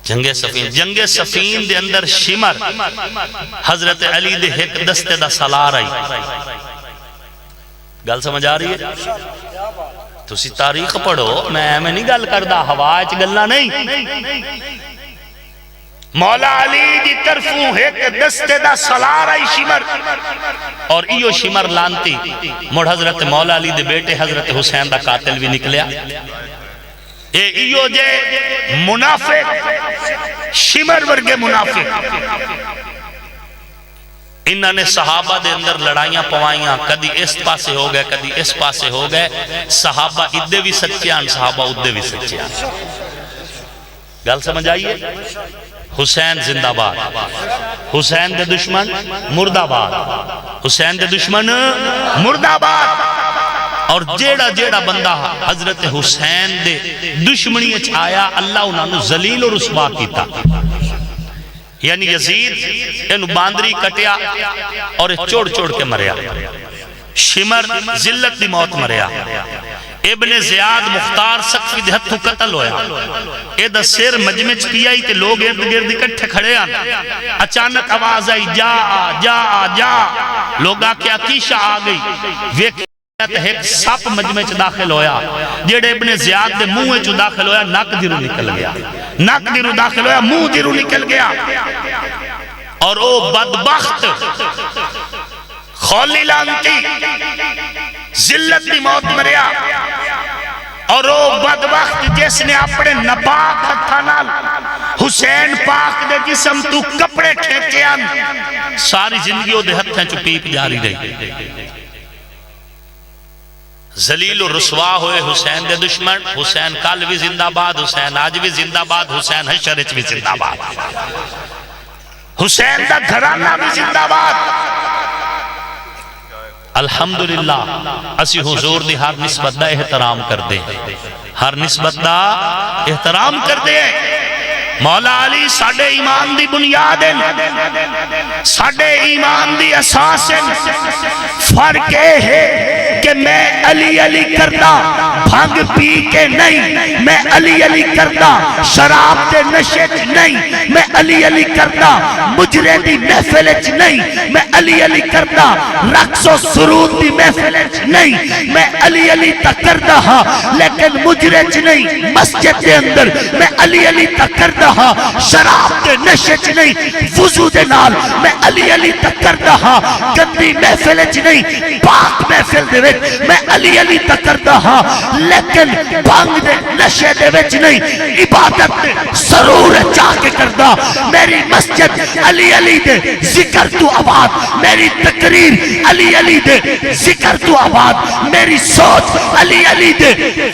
جنگ سفین دے اندر شمر حضرت علی دے ایک دستے دا سالار آئی۔ گل سمجھ آ رہی ہے؟ تسی تاریخ پڑھو، میں نہیں گل کردہ، ہوا اچ گلنا نہیں۔ مولا علی دی طرفوں ایک دستے دا سالار آئی شمر، اور ایو شمر لانتی مڑ حضرت مولا علی دے بیٹے حضرت حسین دا قاتل بھی نکلیا۔ ایو جے منافق شمر ورگے منافق، انہاں نے صحابہ دے اندر لڑائیاں پوائیاں، کدی اس پاسے ہو گئے کدی اس پاسے ہو گئے، صحابہ ادھے بھی سچیان صحابہ ادھے بھی سچیان۔ گل سمجھ آئیے؟ حسین زندہ باد، حسین دے دشمن مردہ باد، حسین دے دشمن مردہ باد۔ اور جیڑا بندہ حضرت حسین دے دشمنی اچ آیا، اللہ انہوں نے ذلیل و رسوا کیتا۔ یعنی یزید انہوں باندری کٹیا اور چوڑ کے مریا، شمر ذلت دی موت مریا، ابن زیاد مختار سقفی دے ہتھوں قتل ہویا، اے دا سر مجمع پیائی تے لوگ ارد گرد اکٹھے کھڑے آن، اچانک آواز آئی جا لوگا کے عقیشہ آ گئی، ایک سپ مجمع چ داخل ہویا، جیڑے ابن زیاد دے منہ چ داخل ہویا، نک دیرو نکل گیا، نک دیرو داخل ہویا، منہ دیرو نکل گیا، اور او بدبخت خولی لانتی ذلت دی موت مریا، اور او بدبخت جس نے اپنے نپاک ہتھانال حسین پاک دے جسم تو کپڑے کھینچے آن، ساری زندگیوں دے ہتھیں چو پیپ جاری رہی۔ ذلیل و رسوا ہوئے حسین دے دشمن، حسین کل بھی زندہ باد، حسین آج بھی زندہ باد، حسین حشرچ بھی زندہ باد، حسین دا گھرانہ بھی زندہ باد۔ الحمدللہ اسی حضور دی ہر نسبت دا احترام کر دے، ہر نسبت دا احترام کر دے۔ مولا علی ساڑھے ایمان دی بنیاد ہیں، ساڑھے ایمان دی اساس ہیں، فرق ہے کہ میں علی علی کرنا بھنگ پی کے نہیں، میں علی علی کرنا شراب دے نشے چ نہیں، میں علی علی کرنا مجرے دی محفل چ نہیں، میں علی علی کرنا رقص و سرود دی محفل چ نہیں، میں علی علی تک کردا ہاں لیکن مجرے چ نہیں، مسجد دے اندر میں علی علی تک کردا ہاں شراب دے نشے چ نہیں، وضو دے نال میں علی علی تک کردا ہاں گندی محفل چ نہیں، پاک محفل دے وچ میں علی علی تک کردا ہاں لیکن بھنگ دے نشے دے وچ نہیں، عبادت دے سرور چاہ کے کردا، میری مسجد علی علی دے ذکر تو آباد، میری تقریر علی علی دے ذکر تو آباد، میری سوچ علی علی دے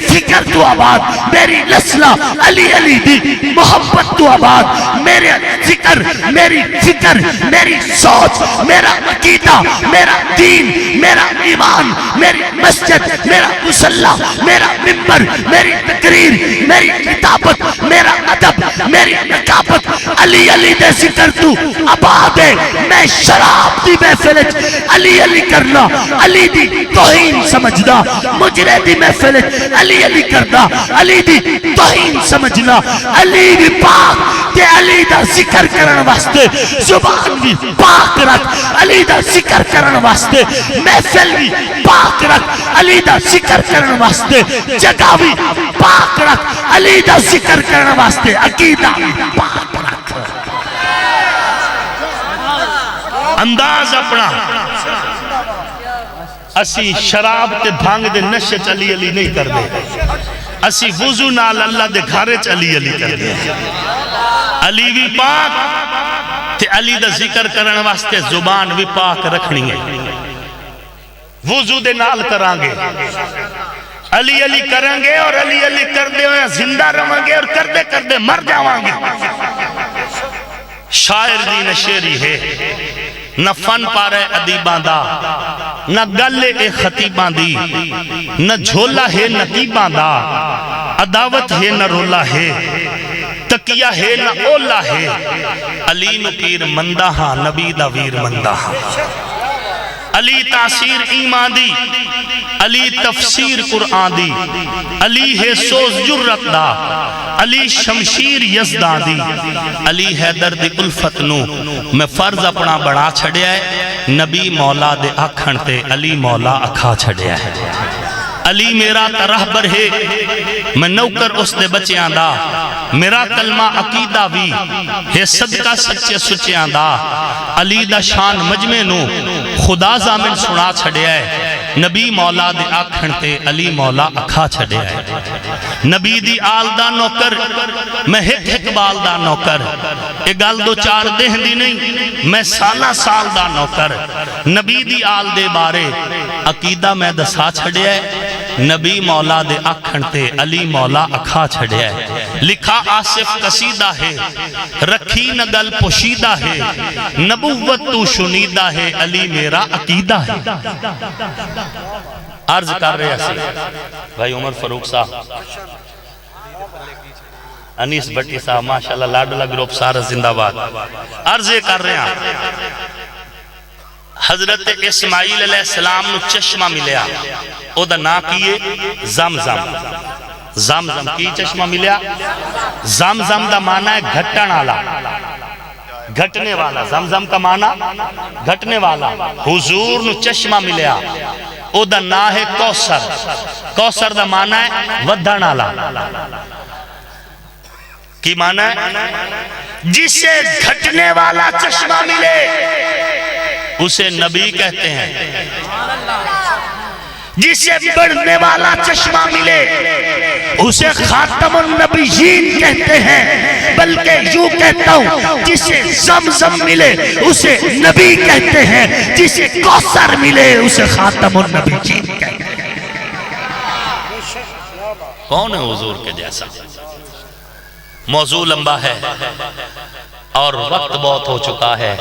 فکر تو آباد، میری نسلہ علی علی دی محبت تو آباد، میرے ذکر میری فکر میری سوچ میرا عقیدہ میرا دین میرا ایمان میری مسجد میرا مصلی میرا منبر میری تقریر میری کتابت میرا ادب میری نقابت علی علی دے ذکر تو آباد ہے، میں شراب دی محفل علی علی کرنا علی دی توہین سمجھنا، مجرے دی محفل علی علی کرنا علی دی توہین سمجھنا، علی دی پاک تے علی دا ذکر کرن واسطے زبان بھی پاک رکھ، علی دا ذکر کرن واسطے محفل بھی پاک رکھ، علی دا ذکر کرن واسطے جگہ بھی پاک رکھ، علی دا ذکر کرن واسطے عقیدہ بھی پاک رکھ۔ انداز اپنا اسی شراب تے بھانگ دے نشے چ علی علی نہیں کر دے، اسی وضو نال اللہ دے گھرے چ علی علی کر دے، علی بھی پاک تے علی دا ذکر کرن واسطے زبان بھی پاک رکھنی ہے، وضو دے نال کرانگے علی علی کرانگے اور علی علی کر دے ہوئے زندہ روانگے اور کر دے مر جاوانگے۔ شاعر دی نشیری ہے، نہ فن پارے ادیبان دا، نہ گلے اے خطیبان دی، نہ جھولا ہے نقیبان دا، عداوت ہے نہ رولا ہے، تکیہ ہے نہ اولا ہے، علی نو پیر مندہ ہاں نبی دا ویر مندہ ہاں، علی تاثیر ایمان دی، علی تفسیر قرآن دی، علی ہے سوز جرت دا، علی شمشیر یزدان دی، علی حیدر دی الفت نو میں فرض اپنا بڑا چھڑیا ہے، نبی مولا دے آکھن تے علی مولا اکھا چھڑیا ہے، علی میرا ترہبر ہے میں نوکر اس دے بچیاں دا، میرا کلمہ عقیدہ بھی ہے صدقہ سچے سچیاں دا، علی دا شان مجمع نو خدا زامن سنا چھڑیا ہے، نبی مولا دے آکھن تے علی مولا اکھا چھڑیا ہے، نبی دی آل دا نوکر میں ہک بال دا نوکر، اے گل دو چار دہ دی نہیں میں سالہ سال دا نوکر، نبی دی آل دے بارے عقیدہ میں دسا چھڑیا ہے، نبی مولا دے آکھن تے علی مولا اکھا چھڑیا ہے، لکھا آصف قصیدہ ہے، رکھی نگل پوشیدہ ہے، نبوت تو شنیدہ ہے، علی میرا عقیدہ ہے۔ عرض کر رہے ہیں بھائی عمر فاروق صاحب، انیس بٹی صاحب ماشاءاللہ لاڈلہ گروپ سارا زندہ باد، عرض کر رہے ہیں حضرت اسماعیل علیہ السلام نو چشمہ ملیا، او دا نا کیے زمزم، زمزم کی چشمہ ملیا، زمزم دا معنی ہے گھٹن والا، گھٹنے والا، زمزم کا معنی گھٹنے والا، حضور نو چشمہ ملیا، او دا نا ہے کوثر، کوثر دا معنی ہے ودھن والا، کی معنی ہے جسے گھٹنے والا چشمہ ملے اسے نبی کہتے ہیں، جسے بڑھنے والا چشمہ ملے اسے خاتم النبیین کہتے ہیں، بلکہ یوں کہتا ہوں جسے زمزم ملے اسے نبی کہتے ہیں، جسے کوثر ملے اسے خاتم النبیین کہتے ہیں۔ کون ہے حضور کے جیسا؟ موضوع لمبا ہے اور وقت بہت ہو چکا ہے،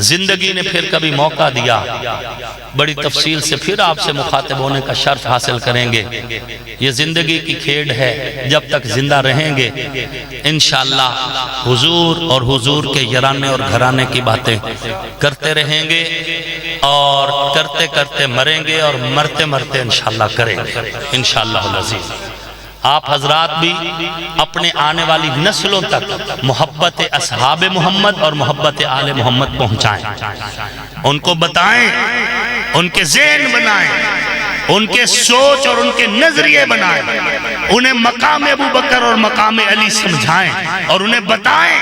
زندگی نے پھر کبھی موقع دیا، بڑی تفصیل سے پھر آپ سے مخاطب ہونے کا شرف حاصل کریں گے، یہ زندگی کی کھیڑ ہے، جب تک زندہ رہیں گے انشاءاللہ حضور اور حضور کے یرانے اور گھرانے کی باتیں کرتے رہیں گے۔ اور کرتے کرتے مریں گے اور مرتے مرتے انشاءاللہ کریں گے انشاءاللہ العزیز۔ آپ حضرات بھی اپنے آنے والی نسلوں تک محبت اصحاب محمد اور محبت آل محمد پہنچائیں، ان کو بتائیں، ان کے ذہن بنائیں، ان کے سوچ اور ان کے نظریے بنائیں، انہیں مقام ابو بکر اور مقام علی سمجھائیں اور انہیں بتائیں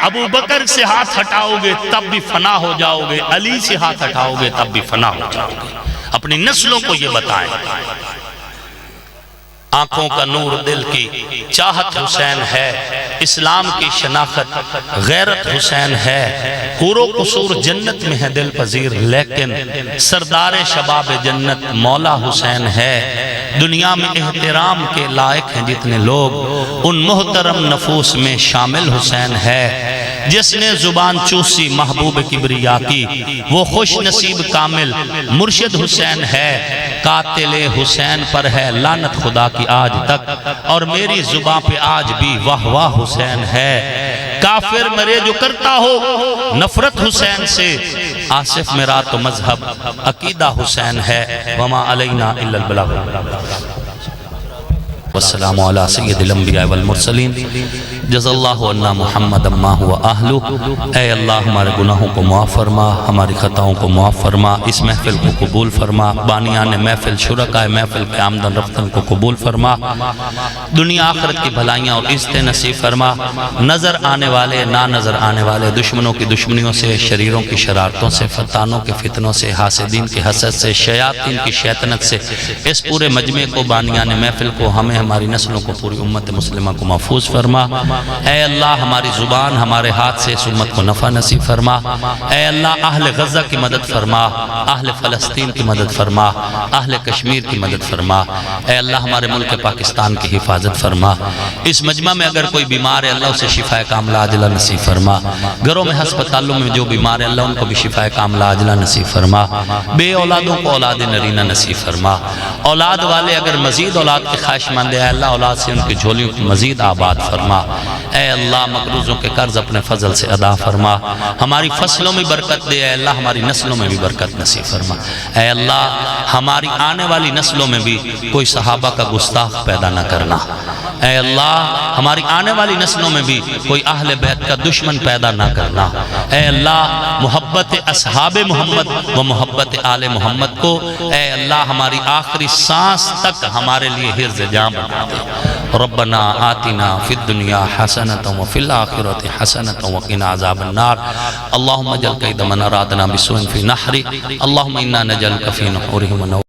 ابو بکر سے ہاتھ ہٹاؤ گے تب بھی فنا ہو جاؤ گے، علی سے ہاتھ ہٹاؤ گے تب بھی فنا ہو جاؤ گے۔ اپنی نسلوں کو یہ بتائیں۔ آنکھوں کا نور دل کی چاہت حسین ہے، اسلام کی شناخت غیرت حسین ہے، حور و قصور جنت میں ہے دل پذیر، لیکن سردار شباب جنت مولا حسین ہے۔ دنیا میں احترام کے لائق ہیں جتنے لوگ، ان محترم نفوس میں شامل حسین ہے۔ جس نے زبان چوسی محبوب کبریا کی، وہ خوش نصیب کامل مرشد حسین ہے۔ قاتل حسین پر ہے لعنت خدا کی آج تک، اور میری زبان پہ آج بھی واہ واہ حسین ہے۔ کافر مرے جو کرتا ہو نفرت حسین سے، آصف میرا تو مذہب عقیدہ حسین ہے۔ وما علینا الا البلاغ۔ والسلام علی سید الانبیاء والمرسلین۔ جزا اللہ عنا محمد اما ہوا اہلو۔ اے اللہ ہمارے گناہوں کو معاف فرما، ہماری خطاؤں کو معاف فرما، اس محفل کو قبول فرما، بانیان محفل شرکائے محفل کے آمدن رفتن کو قبول فرما، دنیا آخرت کی بھلائیاں اور عزتیں نصیب فرما، نظر آنے والے نا نظر آنے والے دشمنوں کی دشمنیوں سے، شریروں کی شرارتوں سے، فتانوں کے فتنوں سے، حاسدین کی حسد سے، شیاطین کی شیطنت سے اس پورے مجمع کو، بانیان محفل کو، ہمیں ہماری نسلوں کو، پوری امت مسلمہ کو محفوظ فرما۔ اے اللہ ہماری زبان ہمارے ہاتھ سے اس امت کو نفع نصیب فرما۔ اے اللہ اہل غزہ کی مدد فرما، اہل فلسطین کی مدد فرما، اہل کشمیر کی مدد فرما۔ اے اللہ ہمارے ملک پاکستان کی حفاظت فرما۔ اس مجمع میں اگر کوئی بیمار ہے اللہ اسے شفا کاملہ عاجلہ نصیب فرما۔ گھروں میں ہسپتالوں میں جو بیمار ہے اللہ ان کو بھی شفا کاملہ عاجلہ نصیب فرما۔ بے اولادوں کو اولاد نرینہ نصیب فرما۔ اولاد والے اگر مزید اولاد کے خواہش مند ہے اللہ اولاد سے ان کی جھولیوں کو مزید آباد فرما۔ اے اللہ مقروضوں کے قرض اپنے فضل سے ادا فرما۔ ہماری فصلوں میں برکت دے، اے اللہ ہماری نسلوں میں بھی برکت نصیب فرما۔ اے اللہ ہماری آنے والی نسلوں میں بھی کوئی صحابہ کا گستاخ پیدا نہ کرنا۔ اے اللہ ہماری آنے والی نسلوں میں بھی کوئی اہل بیت کا دشمن پیدا نہ کرنا۔ اے اللہ محبت اصحاب محمد و محبت آل محمد کو اے اللہ ہماری آخری سانس تک ہمارے لیے حرز جاں بنا دے۔ ربنا آتنا فی الدنیا حسنۃ وفی الآخرۃ حسنۃ وقنا عذاب النار۔ اللہم اجعل کید من ارادنا بسوء فی نحری، اللہم انا نجعلک فی نحورہم